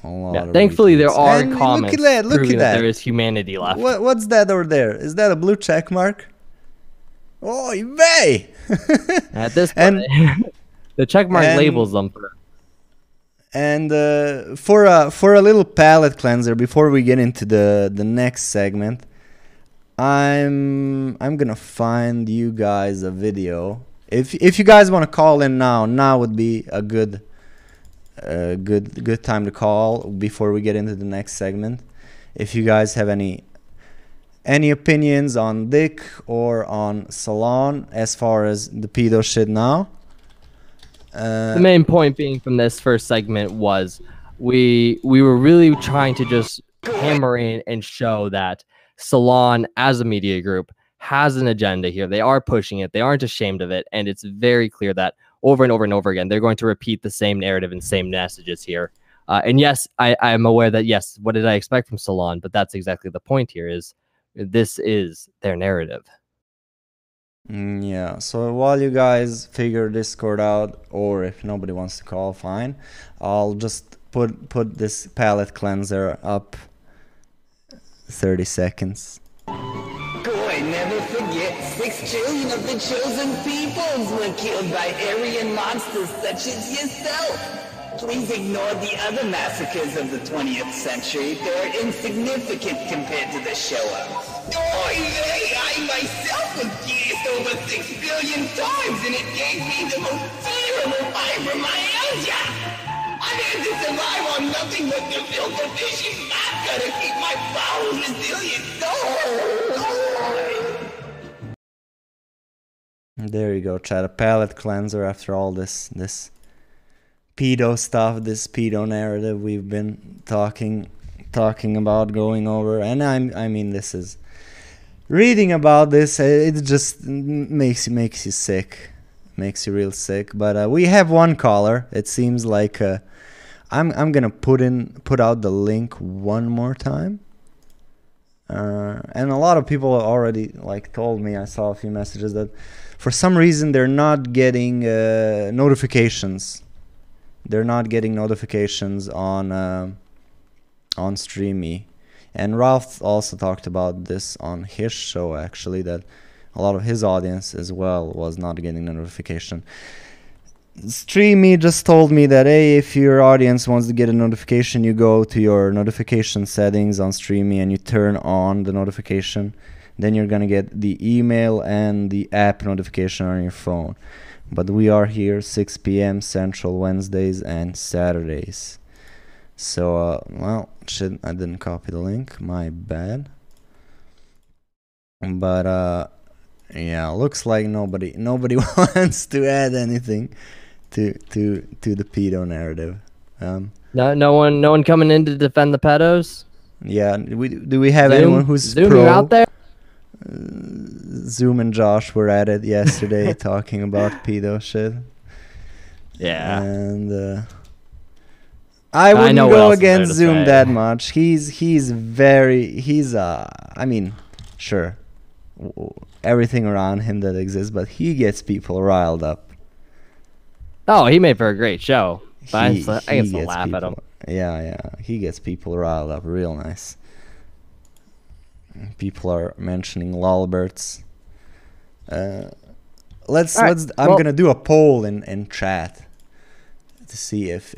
Thankfully, there are comments look at proving that. There is humanity left. What's that over there? Is that a blue check mark? Oh, vey! At this point, the check mark labels them. And for a little palate cleanser before we get into the next segment, I'm gonna find you guys a video. If you guys want to call in now would be a good time to call before we get into the next segment. If you guys have any opinions on Dick or on Salon as far as the pedo shit now. The main point being from this first segment was we were really trying to just hammer in and show that Salon as a media group has an agenda here. They are pushing it. They aren't ashamed of it. And it's very clear that over and over and over again, they're going to repeat the same narrative and same messages here. And yes, I'm aware that, yes, what did I expect from Salon? But that's exactly the point here, is this is their narrative. Yeah, so while you guys figure Discord out, or if nobody wants to call, fine, I'll just put this palette cleanser up 30 seconds. Boy, never forget, 6 trillion of the chosen peoples were killed by Aryan monsters such as yourself. Please ignore the other massacres of the 20th century. They're insignificant compared to the show-up. I myself was gassed over 6 billion times, and it gave me the most terrible fibromyalgia. I'm here to survive on nothing but the filter fish and vodka to keep my bowels resilient. There you go, chat. A palette cleanser after all this pedo stuff, this pedo narrative we've been talking about, going over. And I mean, this is, reading about this, it just makes you sick, makes you real sick. But we have one caller. It seems like I'm gonna put out the link one more time. And a lot of people already told me, I saw a few messages that for some reason they're not getting notifications. They're not getting notifications on Streamy. And Ralph also talked about this on his show, actually, that a lot of his audience as well was not getting a notification. Streamy just told me that, hey, if your audience wants to get a notification, you go to your notification settings on Streamy and you turn on the notification. Then you're going to get the email and the app notification on your phone. But we are here 6 p.m. Central Wednesdays and Saturdays. So, well, shit, I didn't copy the link. My bad. But, yeah, looks like nobody wants to add anything to the pedo narrative. No one coming in to defend the pedos? Yeah, do we have Zoom, anyone who's Zoom, pro? you out there? Zoom and Josh were at it yesterday talking about pedo shit. Yeah. And I wouldn't go against Zoom that much. I mean, sure, everything around him that exists, but he gets people riled up. Oh, he made for a great show. But I can still laugh at him. Yeah, he gets people riled up real nice. People are mentioning lolberts. I'm gonna do a poll in chat to see if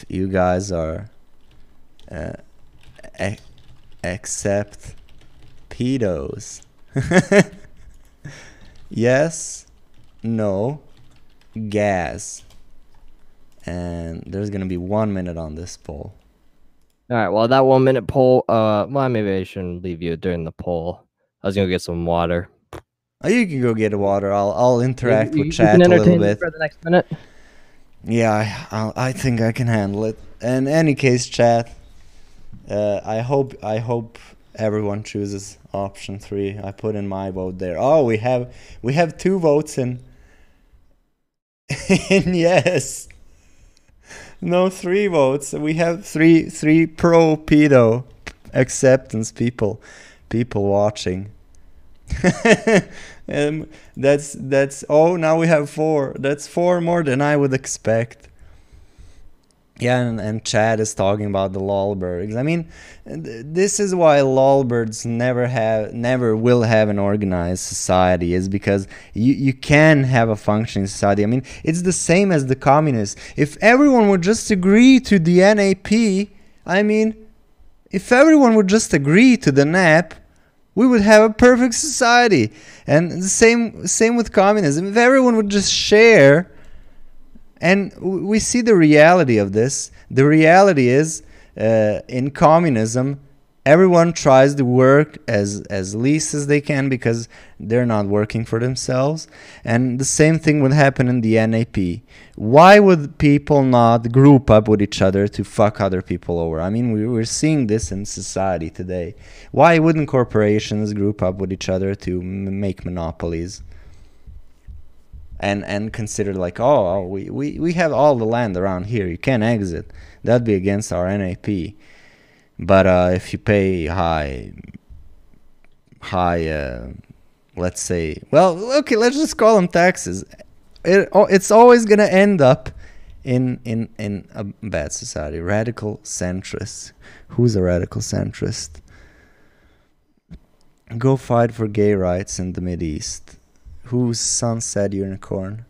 you guys are accept pedos. Yes, no, gas. And there's gonna be 1 minute on this poll. All right, well, that 1 minute poll, well, maybe I shouldn't leave you during the poll. I was gonna get some water. Oh, you can go get water. I'll interact with chat a little bit for the next minute. Yeah, I think I can handle it. In any case, chat, I hope everyone chooses option 3. I put in my vote there. Oh, we have 2 votes in yes. No, 3 votes. We have three pro pedo acceptance people watching. That's oh, now we have 4. That's 4 more than I would expect. Yeah, and Chad is talking about the lolbergs. I mean, this is why lolbergs never will have an organized society, is because you can have a functioning society. I mean, it's the same as the communists. If everyone would just agree to the NAP, if everyone would just agree to the NAP, we would have a perfect society. And the same with communism. If everyone would just share. And we see the reality of this. The reality is, in communism, everyone tries to work as least as they can because they're not working for themselves. And the same thing would happen in the NAP. Why would people not group up with each other to fuck other people over? I mean, we're seeing this in society today. Why wouldn't corporations group up with each other to make monopolies? and consider like, we have all the land around here, you can't exit. That'd be against our NAP. But if you pay high, let's say, well, okay, let's just call them taxes. It's always gonna end up in a bad society. Radical centrists. Who's a radical centrist? Go fight for gay rights in the Mideast. Whose son said unicorn?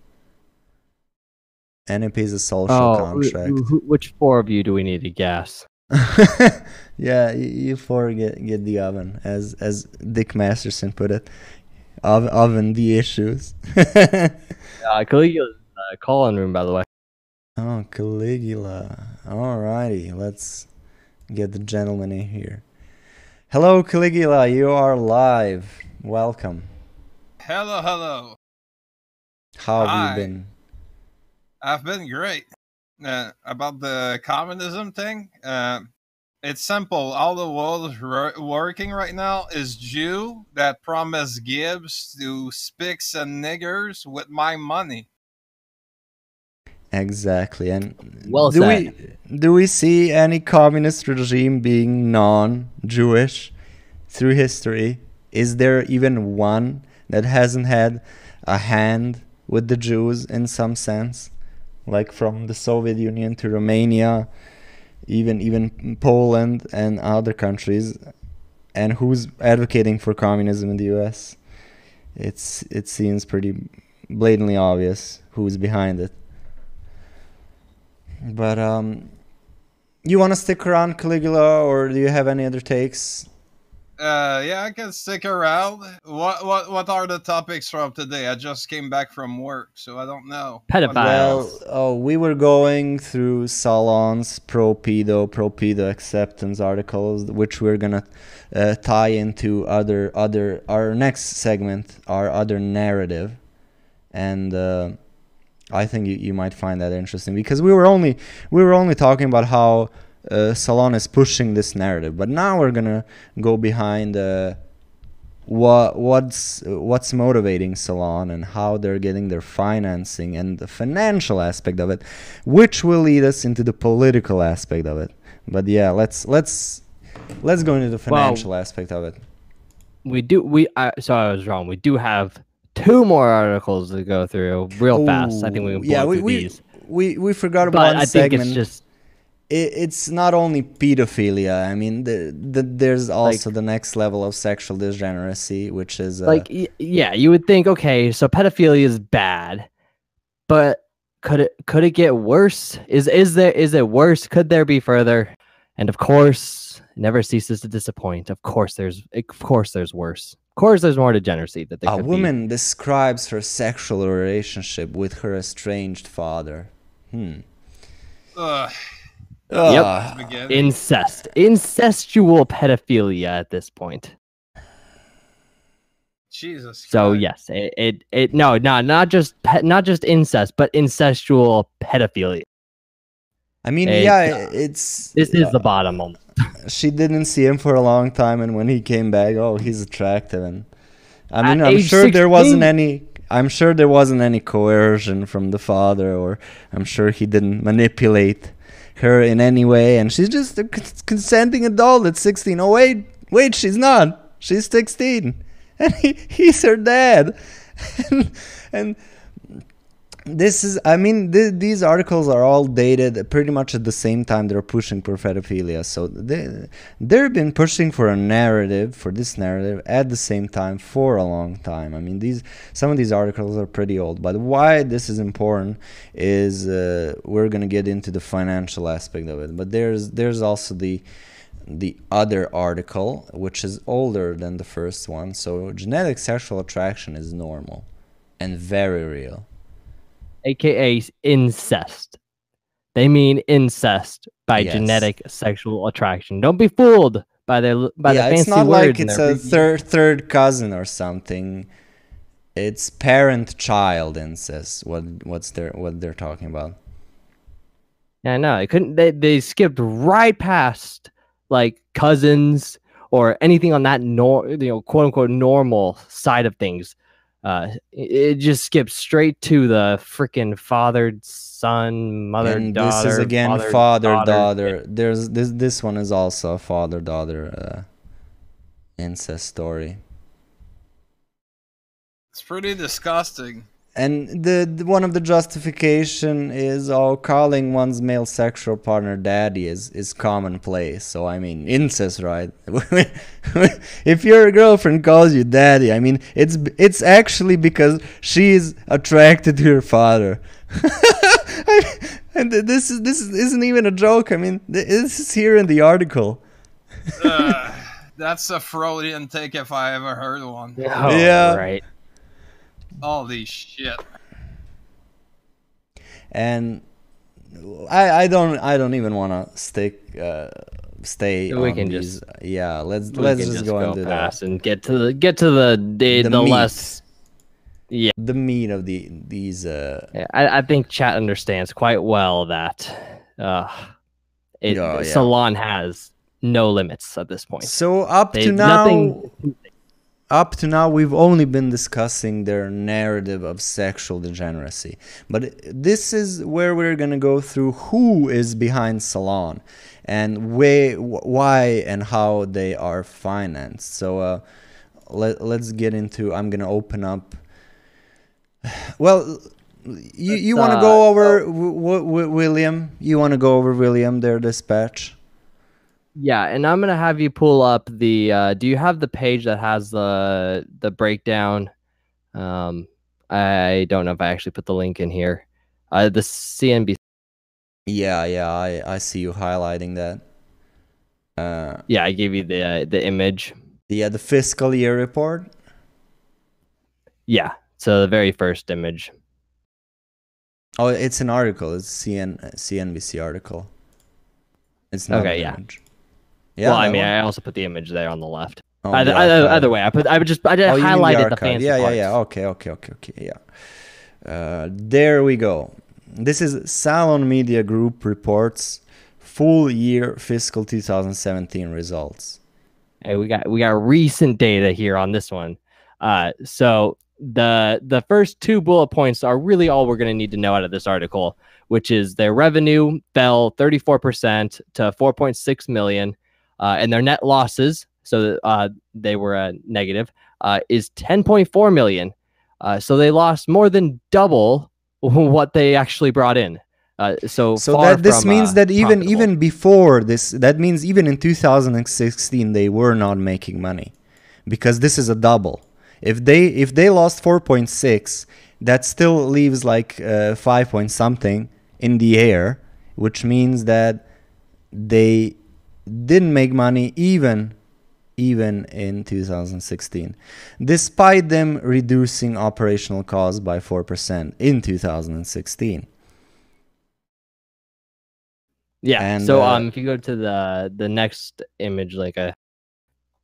NAP is a social contract. Which four of you do we need to guess? Yeah, you four get the oven, as Dick Masterson put it. Oven the issues. Caligula's call-in room, by the way. Oh, Caligula. Alrighty, let's get the gentleman in here. Hello, Caligula, you are live. Welcome. Hello. How have you been? I've been great. About the communism thing, it's simple. All the world working right now is Jew that promise Gibbs to spicks and niggers with my money. Exactly. And well said. Do we see any communist regime being non-Jewish through history? Is there even one that hasn't had a hand with the Jews in some sense? Like from the Soviet Union to Romania, even Poland and other countries, and who's advocating for communism in the US? It seems pretty blatantly obvious who's behind it. But you want to stick around, Caligula, or do you have any other takes? Yeah, I can stick around. What are the topics from today? I just came back from work, so I don't know. Pedophiles. Well, we were going through Salon's pro-pedo acceptance articles, which we're gonna tie into our next segment, our other narrative, and I think you might find that interesting, because we were only talking about how Salon is pushing this narrative, but now we're gonna go behind what's motivating Salon and how they're getting their financing and the financial aspect of it, which will lead us into the political aspect of it. But yeah, let's go into the financial aspect of it. So I was wrong. We do have 2 more articles to go through real fast. I think we can pull through these. We forgot about one segment. Think it's just it's not only pedophilia. I mean, there's also the next level of sexual degeneracy, which is you would think, okay, so pedophilia is bad, but could it get worse? Is it worse? Could there be further? And of course, it never ceases to disappoint. Of course there's worse. Of course there's more degeneracy that a woman describes her sexual relationship with her estranged father. Yep. Incest. Incestual pedophilia at this point. Jesus Christ. So yes, not just incest, but incestual pedophilia. I mean, this is the bottom almost. She didn't see him for a long time, and when he came back, he's attractive, and I mean, I'm sure there wasn't any coercion from the father, or I'm sure he didn't manipulate her in any way, and she's just a consenting adult at 16. Oh wait, she's not. She's 16, and he's her dad, and this is, I mean, these articles are all dated pretty much at the same time they're pushing for pedophilia. So they've been pushing for this narrative at the same time for a long time. I mean, some of these articles are pretty old. But why this is important is we're gonna get into the financial aspect of it. But there's also the other article, which is older than the first one. So genetic sexual attraction is normal and very real. AKA incest. They mean incest by genetic sexual attraction. Don't be fooled by the fancy words. It's not like it's a third cousin or something. It's parent-child incest. What they're talking about. Yeah, no, they couldn't. They skipped right past like cousins or anything on that quote unquote normal side of things. It just skips straight to the freaking fathered son, mother, and daughter. This is again father daughter. There's this one is also a father daughter incest story. It's pretty disgusting. And the one of the justification is calling one's male sexual partner daddy is commonplace. So I mean, incest, right? If your girlfriend calls you daddy, I mean, it's actually because she's attracted to your father. And this isn't even a joke. I mean, this is here in the article. That's a Freudian take if I ever heard one. Oh, yeah, right. Holy shit. And I don't even want to stay We on can these. just Let's just just go into past that and get to the meat. less. Yeah, the meat of these. I think chat understands quite well that Salon has no limits at this point. So up to now, we've only been discussing their narrative of sexual degeneracy. But this is where we're going to go through who is behind Salon and why and how they are financed. So let's get into, I'm going to open up. Well, you want to go over William? You want to go over William, their dispatch? Yeah, and I'm gonna have you pull up the. Do you have the page that has the breakdown? I don't know if I actually put the link in here. The CNBC. Yeah, I see you highlighting that. Yeah, I gave you the image. Yeah, the fiscal year report. Yeah, so the very first image. Oh, it's an article. It's CNBC article. It's not okay. An Yeah. image. Yeah, well, I mean, I also put the image there on the left. Oh, either way, I highlighted the fancy parts. Yeah. Okay. Yeah. There we go. This is Salon Media Group reports full year fiscal 2017 results. Hey, we got recent data here on this one. So the first two bullet points are really all we're going to need to know out of this article, which is their revenue fell 34% to 4.6 million. And their net losses, so they were negative, is 10.4 million. So they lost more than double what they actually brought in. So that this means that even before this, that means even in 2016 they were not making money, because this is a double. If they lost 4.6, that still leaves like 5 point something in the air, which means that they didn't make money even in 2016, despite them reducing operational costs by 4% in 2016. Yeah. And, so if you go to the next image, like I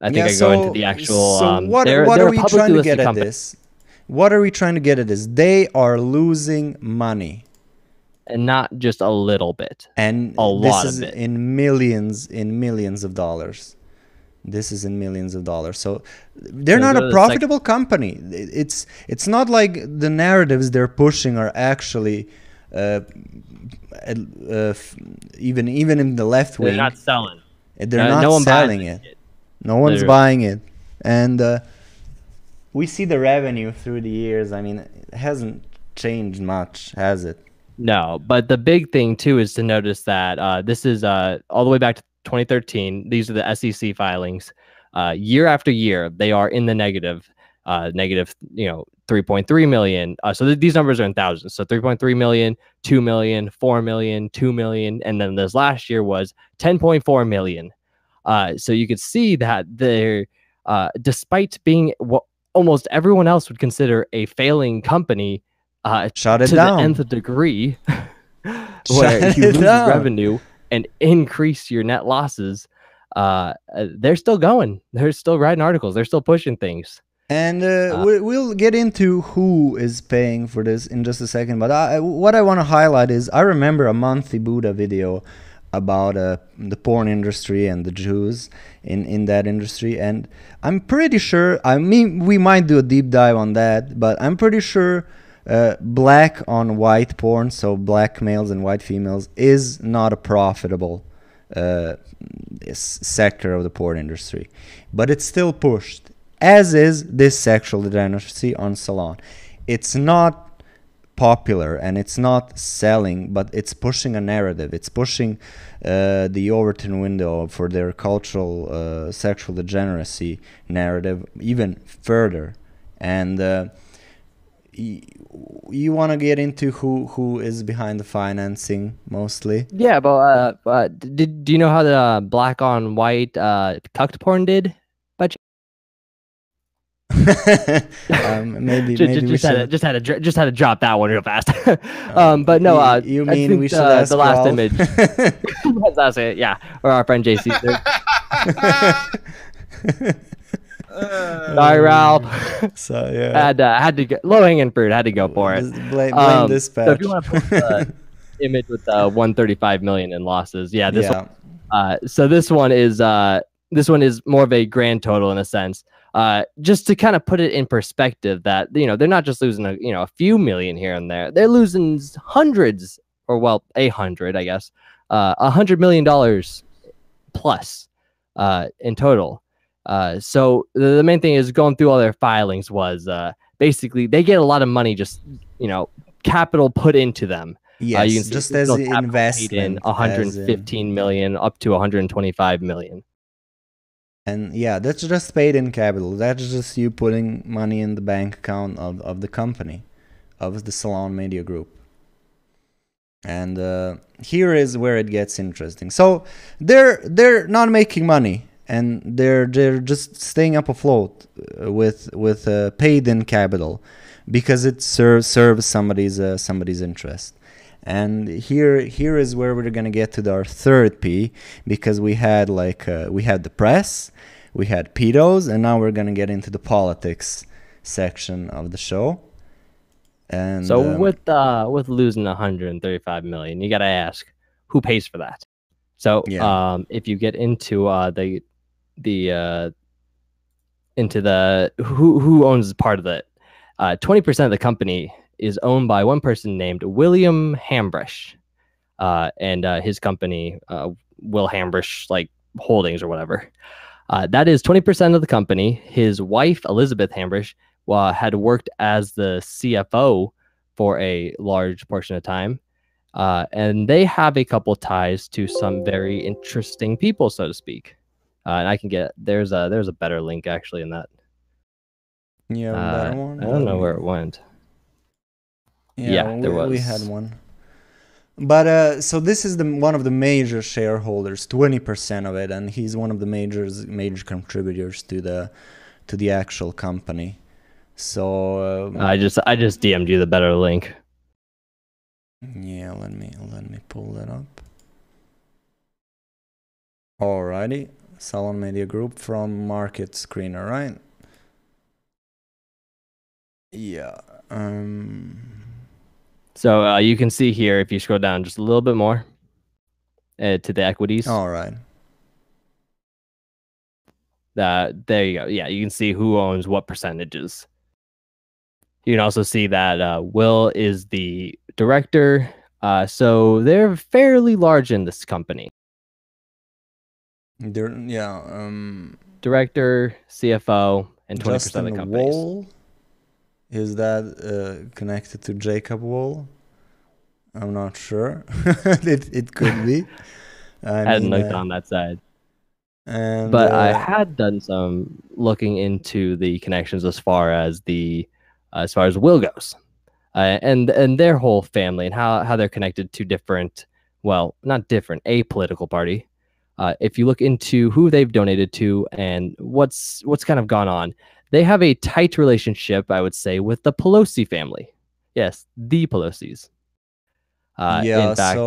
think I go into the actual. So what are we trying to get at this? What are we trying to get at this? They are losing money. And not just a little bit, and a lot of it. This is in millions of dollars. This is in millions of dollars. So they're not a profitable company. It's not like the narratives they're pushing are actually even in the left wing. They're not selling. They're not selling it. No one's buying it, and we see the revenue through the years. I mean, it hasn't changed much, has it? No, but the big thing too is to notice that this is all the way back to 2013. These are the SEC filings. Year after year, they are in the negative, 3.3 million. So these numbers are in thousands. So 3.3 million, 2 million, 4 million, 2 million, and then this last year was 10.4 million. So you could see that they're, despite being what almost everyone else would consider a failing company, shut it to down the nth degree, where you lose revenue and increase your net losses. They're still going. They're still writing articles. They're still pushing things. And we'll get into who is paying for this in just a second. But what I want to highlight is I remember a Monthly Buddha video about the porn industry and the Jews in that industry. And I'm pretty sure, I mean, we might do a deep dive on that, but I'm pretty sure black on white porn, so black males and white females, is not a profitable sector of the porn industry. But it's still pushed, as is this sexual degeneracy on Salon. It's not popular and it's not selling, but it's pushing a narrative. It's pushing the Overton window for their cultural sexual degeneracy narrative even further. And you want to get into who is behind the financing mostly? Yeah, but do you know how the black on white cucked porn did? Maybe just had to drop that one real fast. But no, you mean I think we should ask the last image? That's it, yeah, or our friend JC. Sorry, Ralph. So yeah, had to get low hanging fruit. Had to go for it. Blame Dispatch. So if you want to put the image with 135 million in losses, yeah, this one. So this one is more of a grand total in a sense. Just to kind of put it in perspective, that they're not just losing a few million here and there. They're losing hundreds, or well, 100, I guess, $100 million plus in total. So the main thing is going through all their filings was basically they get a lot of money, just capital put into them. Yes, you can see just as the investment in 115 million up to 125 million. And yeah, that's just paid in capital. That's just you putting money in the bank account of the company, of the Salon Media Group. And here is where it gets interesting. So they're not making money, and they're just staying up afloat with paid in capital, because it serves somebody's interest. And here is where we're gonna get to our third P, because we had the press, we had pedos, and now we're gonna get into the politics section of the show. And so with losing 135 million, you gotta ask, who pays for that? So if you get into who owns part of it, 20% of the company is owned by one person named William Hambrecht, and his company, Will Hambrecht Holdings or whatever. That is 20% of the company. His wife, Elizabeth Hambrecht, had worked as the CFO for a large portion of time, and they have a couple ties to some very interesting people, so to speak. And I can get there's a better link actually in that. Yeah, that one. I don't know where it went. Yeah, there was. We had one. But so this is one of the major shareholders, 20% of it, and he's one of the major contributors to the actual company. So I just DM'd you the better link. Yeah, let me pull that up. Alrighty, Salon Media Group from Market Screener, right? Yeah. So you can see here, if you scroll down just a little bit more to the equities. All right. There you go. Yeah, you can see who owns what percentages. You can also see that Will is the director. So they're fairly large in this company. Director, CFO, and 20% of the company. Wall? Is that connected to Jacob Wall? I'm not sure. it could be. I hadn't looked on that side. But I had done some looking into the connections as far as Will goes, and their whole family, and how they're connected to different, well, not different, a political party. If you look into who they've donated to and what's kind of gone on, they have a tight relationship, I would say, with the Pelosi family. Yes, the Pelosi's. In fact,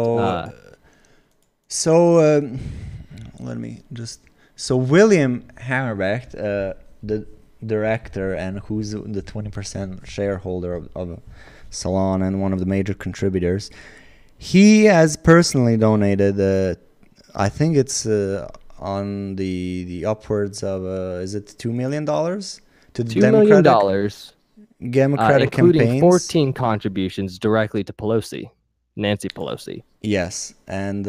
let me just. So William Hammerbecht, the director and who's the 20% shareholder of Salon and one of the major contributors, he has personally donated I think it's on the upwards of is it $2 million to the $2 million, Democratic including campaigns. 14 contributions directly to Nancy Pelosi. Yes, and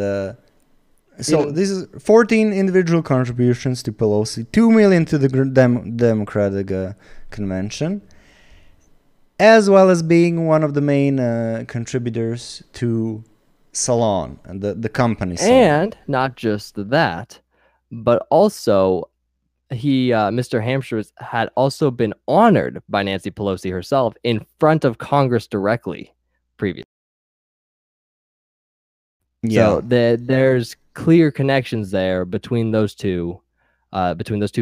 so this is 14 individual contributions to Pelosi, 2 million to the Democratic convention, as well as being one of the main contributors to Salon and the company Salon. And not just that, but also Mr. Hampshire had also been honored by Nancy Pelosi herself in front of Congress directly previously. Yeah. So there's clear connections there between those two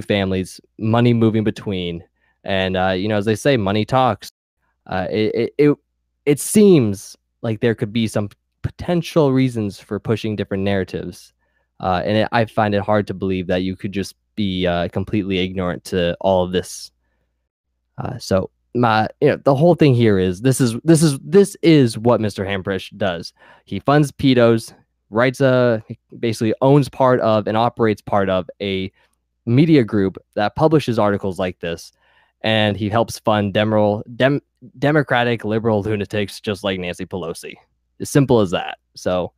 families, money moving between, and as they say, money talks. It seems like there could be some potential reasons for pushing different narratives, and I find it hard to believe that you could just be completely ignorant to all of this. So the whole thing here is this is what Mr. Hamprish does. He funds pedos, basically owns part of and operates part of a media group that publishes articles like this, and he helps fund Democratic liberal lunatics just like Nancy Pelosi. As simple as that. So,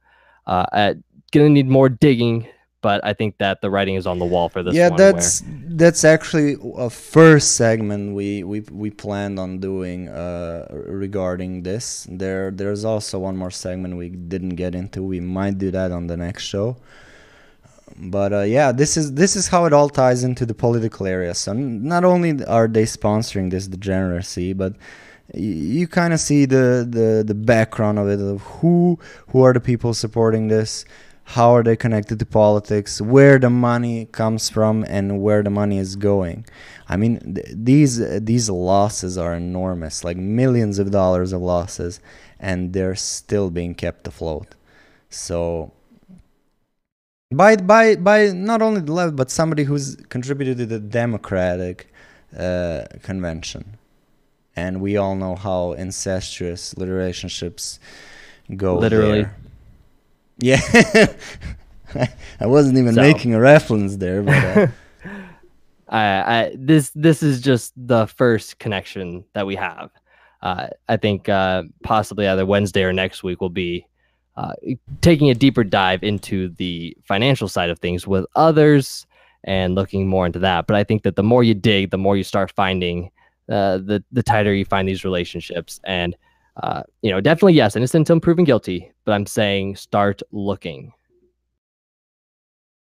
gonna need more digging, but I think that the writing is on the wall for this. Yeah, one that's actually a first segment we planned on doing regarding this. There's also one more segment we didn't get into. We might do that on the next show. But yeah, this is how it all ties into the political area. So not only are they sponsoring this degeneracy, but you kind of see the background of it, of who are the people supporting this, how are they connected to politics, where the money comes from, and where the money is going. I mean, these losses are enormous, like millions of dollars of losses, and they're still being kept afloat. So by not only the left, but somebody who's contributed to the Democratic convention. And we all know how incestuous relationships go. Literally. There. Yeah. I wasn't even making a reference there, but this is just the first connection that we have. I think possibly either Wednesday or next week will be taking a deeper dive into the financial side of things with others and looking more into that. But I think that the more you dig, the more you start finding the tighter you find these relationships. And definitely yes, innocent until proven guilty, but I'm saying start looking.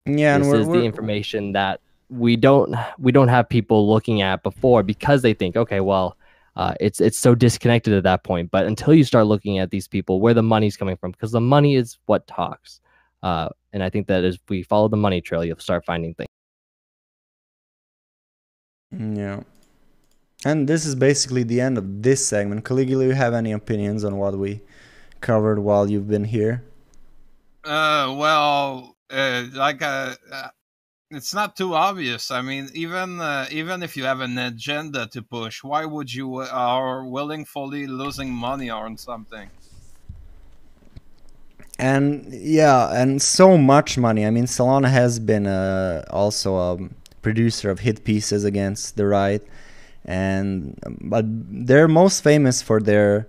Yeah, this is the information that we don't have people looking at before, because they think, okay, well, it's so disconnected at that point. But until you start looking at these people, where the money's coming from, because the money is what talks. And I think that if we follow the money trail, you'll start finding things. Yeah. And this is basically the end of this segment. Caligula, you have any opinions on what we covered while you've been here? It's not too obvious. I mean, even if you have an agenda to push, why would you are willingly losing money on something? And yeah, and so much money. I mean, Salon has been also a producer of hit pieces against the right. But they're most famous for their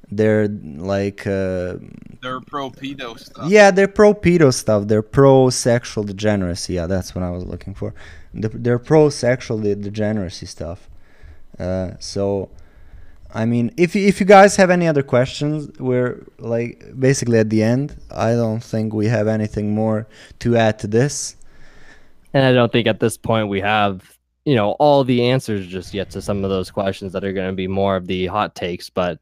like they're pro pedo stuff. Yeah, they're pro pedo stuff. They're pro sexual degeneracy. Yeah, that's what I was looking for. They're pro sexual degeneracy stuff. So I mean, if you guys have any other questions, we're like basically at the end. I don't think we have anything more to add to this. And I don't think at this point we have all the answers just yet to some of those questions that are going to be more of the hot takes, but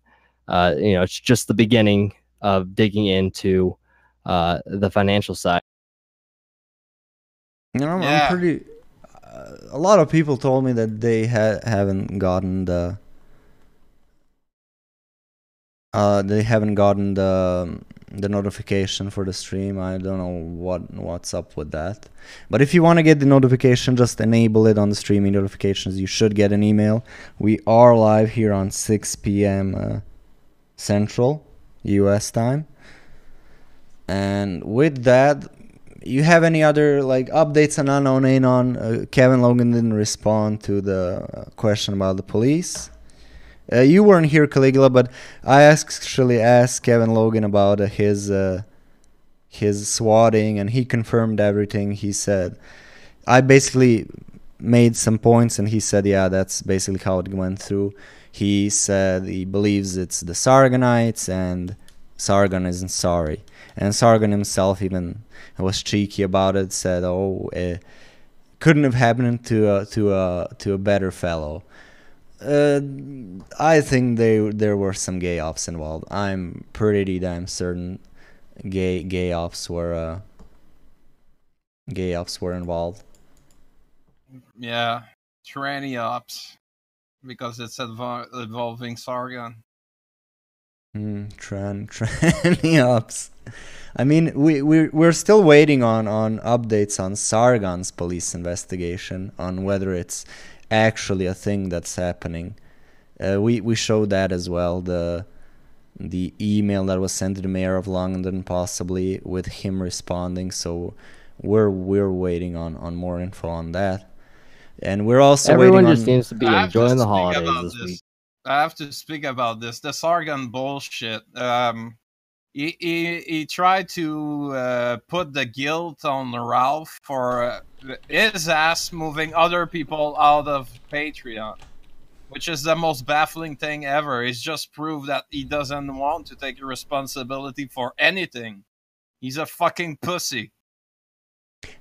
it's just the beginning of digging into the financial side. I'm pretty. A lot of people told me that they haven't gotten the. The notification for the stream. I don't know what's up with that, but if you want to get the notification, just enable it on the streaming notifications. You should get an email. We are live here on 6 p.m. Central US time, and with that, You have any other like updates on Unknown Anon? Kevin Logan didn't respond to the question about the police. You weren't here, Caligula, but I actually asked Kevin Logan about his swatting, and he confirmed everything. He said, I basically made some points, and he said, yeah, that's basically how it went through. He said he believes it's the Sargonites, and Sargon isn't sorry. And Sargon himself even was cheeky about it, said, oh, it couldn't have happened to a better fellow. I think there were some gay ops involved. I'm pretty damn certain gay ops were involved. Yeah, tranny ops, because it's involving Sargon. Tranny ops. I mean, we're still waiting on updates on Sargon's police investigation, on whether it's actually a thing that's happening. We showed that as well, the email that was sent to the mayor of London, possibly with him responding. So we're waiting on more info on that, and we're also everyone waiting just seems to be enjoying the holidays this week. I have to speak about this. The Sargon bullshit. He tried to put the guilt on Ralph for his ass moving other people out of Patreon, which is the most baffling thing ever. He's just proved that he doesn't want to take responsibility for anything. He's a fucking pussy.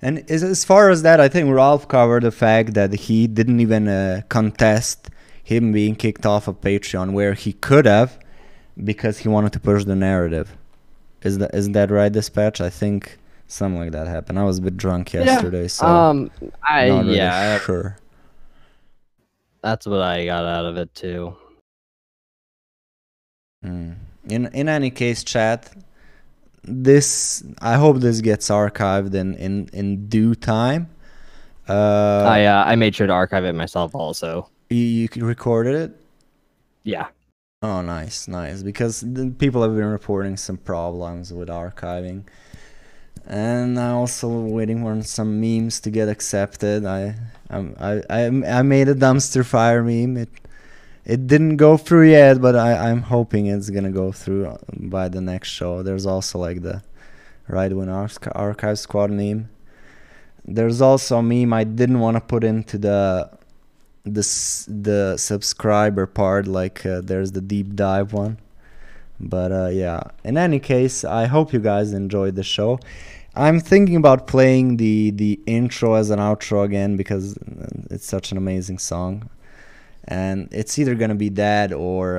And as far as that, I think Ralph covered the fact that he didn't even contest him being kicked off of Patreon, where he could have, because he wanted to push the narrative. Isn't that right, Dispatch? I think something like that happened. I was a bit drunk yesterday, so not really sure. That's what I got out of it too. In any case, chat, I hope this gets archived in due time. I made sure to archive it myself also. You recorded it? Yeah. Oh, nice. Because people have been reporting some problems with archiving, and I'm also waiting for some memes to get accepted. I made a dumpster fire meme. It didn't go through yet, but I'm hoping it's gonna go through by the next show. There's also like the Right Wing Archive Squad meme. There's also a meme I didn't want to put into the subscriber part, like there's the deep dive one, but yeah, in any case, I hope you guys enjoyed the show. I'm thinking about playing the intro as an outro again, because it's such an amazing song, and it's either gonna be that or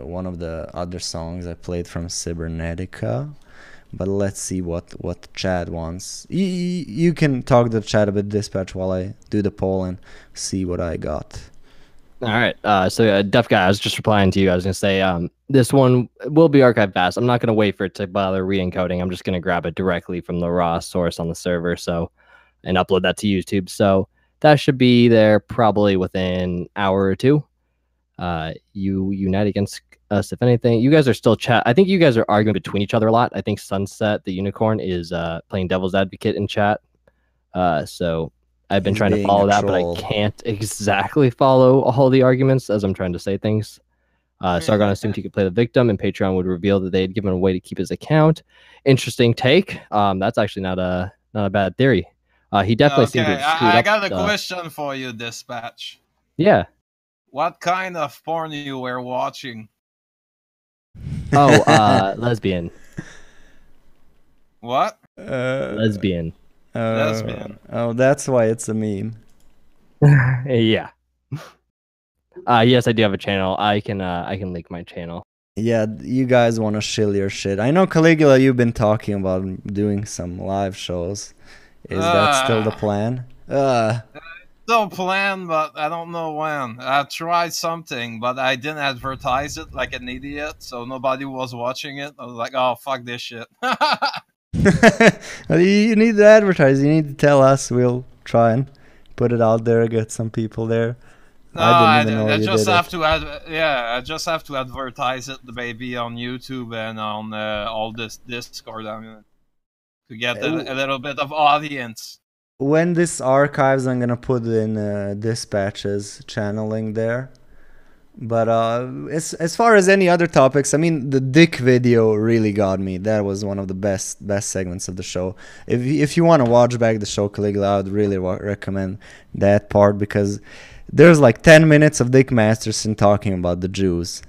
one of the other songs I played from Cybernetica. But let's see what chat wants. You can talk to the chat a bit, Dispatch, while I do the poll and see what I got. All right. So Deaf Guy, I was just replying to you. I was going to say this one will be archived fast. I'm not going to wait for it to bother re-encoding. I'm just going to grab it directly from the raw source on the server and upload that to YouTube. So that should be there probably within an hour or two. You unite against us, if anything. You guys are still I think you guys are arguing between each other a lot. I think Sunset the Unicorn is playing devil's advocate in chat. So I've been trying to follow that, but I can't exactly follow all the arguments as I'm trying to say things. Sargon assumed he could play the victim, and Patreon would reveal that they had given a way to keep his account. Interesting take. That's actually not a bad theory. He definitely seemed to have screwed up. I got a question for you, Dispatch. Yeah. What kind of porn you were watching? Oh, lesbian. What? Lesbian. Lesbian. Oh, that's why it's a meme. Yeah. Yes, I do have a channel. I can link my channel. Yeah, you guys want to shill your shit. I know, Caligula, you've been talking about doing some live shows. Is that still the plan? Still planned, but I don't know when. I tried something, but I didn't advertise it like an idiot, so nobody was watching it. I was like, oh, fuck this shit. You need to advertise. You need to tell us. We'll try and put it out there, get some people there. No, I just have to I just have to advertise it, the baby, on YouTube and on all this Discord. I mean, to get a little bit of audience. When this archives, I'm gonna put in Dispatch's channeling there. But as far as any other topics, I mean, the dick video really got me. That was one of the best segments of the show. If you want to watch back the show, Caligula, I would really recommend that part, because there's like 10 minutes of Dick Masterson talking about the Jews.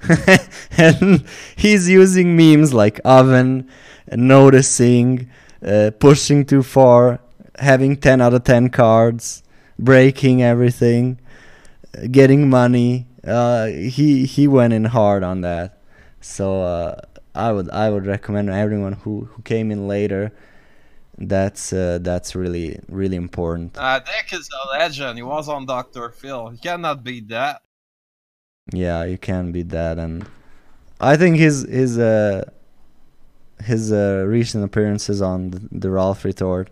And he's using memes like oven, noticing, pushing too far, having 10 out of 10 cards, breaking everything, getting money. He went in hard on that. So I would recommend everyone who came in later. That's really important. Dick is a legend. He was on Dr. Phil. You cannot beat that. Yeah, you can't beat that. And I think his recent appearances on the Ralph Retort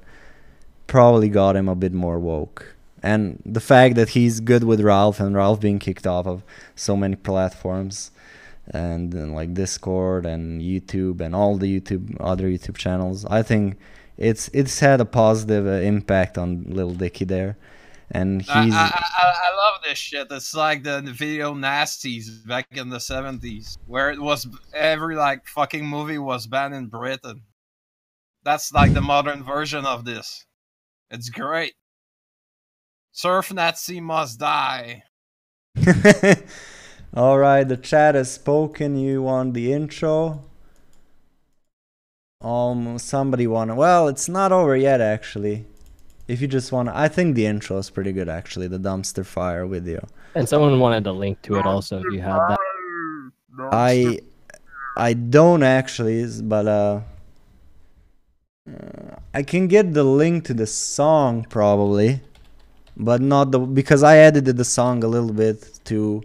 probably got him a bit more woke. And the fact that he's good with Ralph, and Ralph being kicked off of so many platforms, and like Discord and YouTube and all the other YouTube channels, I think it's had a positive impact on Lil Dicky there. And he's I love this shit. It's like the video nasties back in the 70s, where it was every like fucking movie was banned in Britain. That's like the modern version of this. It's great. Surf Nazi must die. All right, the chat has spoken. You want the intro? Somebody wanna. Well, it's not over yet, actually. If you just wanna, I think the intro is pretty good, actually. The dumpster fire video. And someone wanted a link to it also. If you had that, I don't actually, but I can get the link to the song probably. But not because I edited the song a little bit to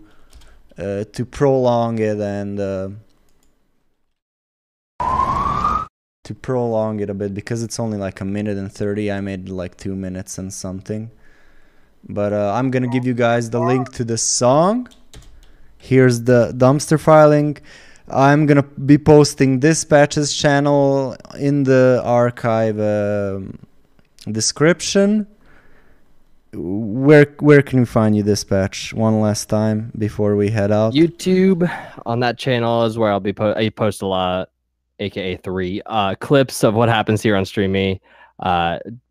prolong it and to prolong it a bit, because it's only like 1:30. I made like 2 minutes and something. But I'm gonna give you guys the link to the song. Here's the dumpster fire link. I'm gonna be posting Dispatch's channel in the archive description. Where can we find you, Dispatch, one last time before we head out? YouTube. On that channel is where I'll be I post a lot, aka 3 clips of what happens here on Stream Me.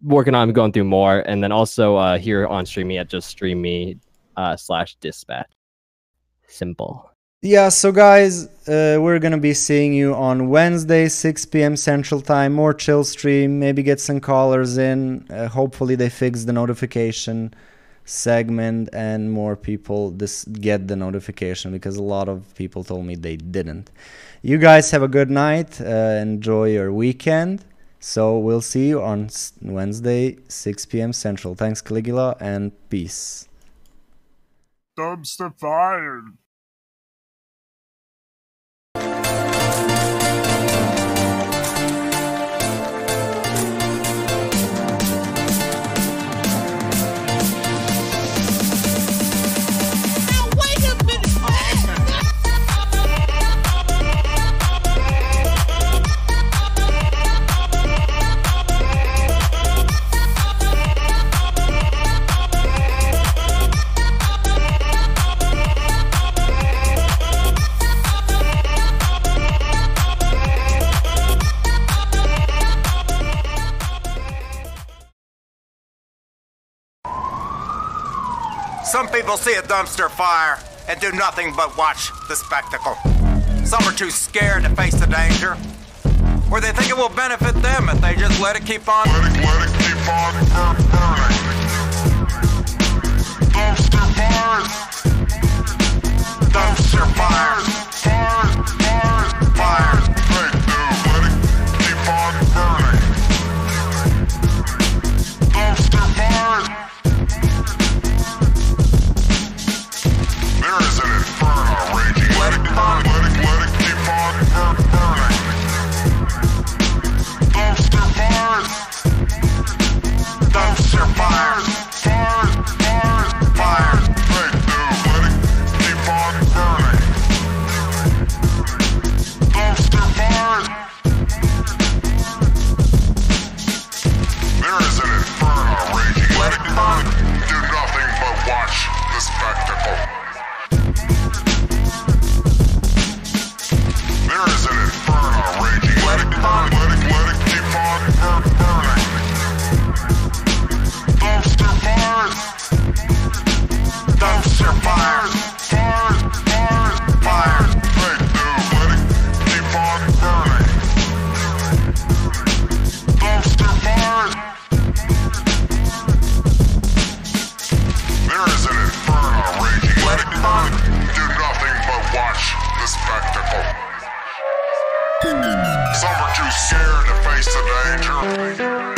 Working on going through more, and then also here on Stream Me at just Stream Me /Dispatch. Simple. Yeah, so guys, we're gonna be seeing you on Wednesday, 6 p.m. Central Time. More chill stream, maybe get some callers in. Hopefully they fix the notification segment and more people get the notification, because a lot of people told me they didn't. You guys have a good night. Enjoy your weekend. So we'll see you on Wednesday, 6 p.m. Central. Thanks, Caligula, and peace. Dumpster fire. Some people see a dumpster fire and do nothing but watch the spectacle. Some are too scared to face the danger, or they think it will benefit them if they just let it keep on. Let it keep on burning. Dumpster fires. Dumpster fires. Fires. Fires. Hey, dude, let it keep on burning. Dumpster fires. There is an inferno raging. Let it burn. Let it keep on burning. Dumpster fires. Dumpster fires. Some are too scared to face the danger.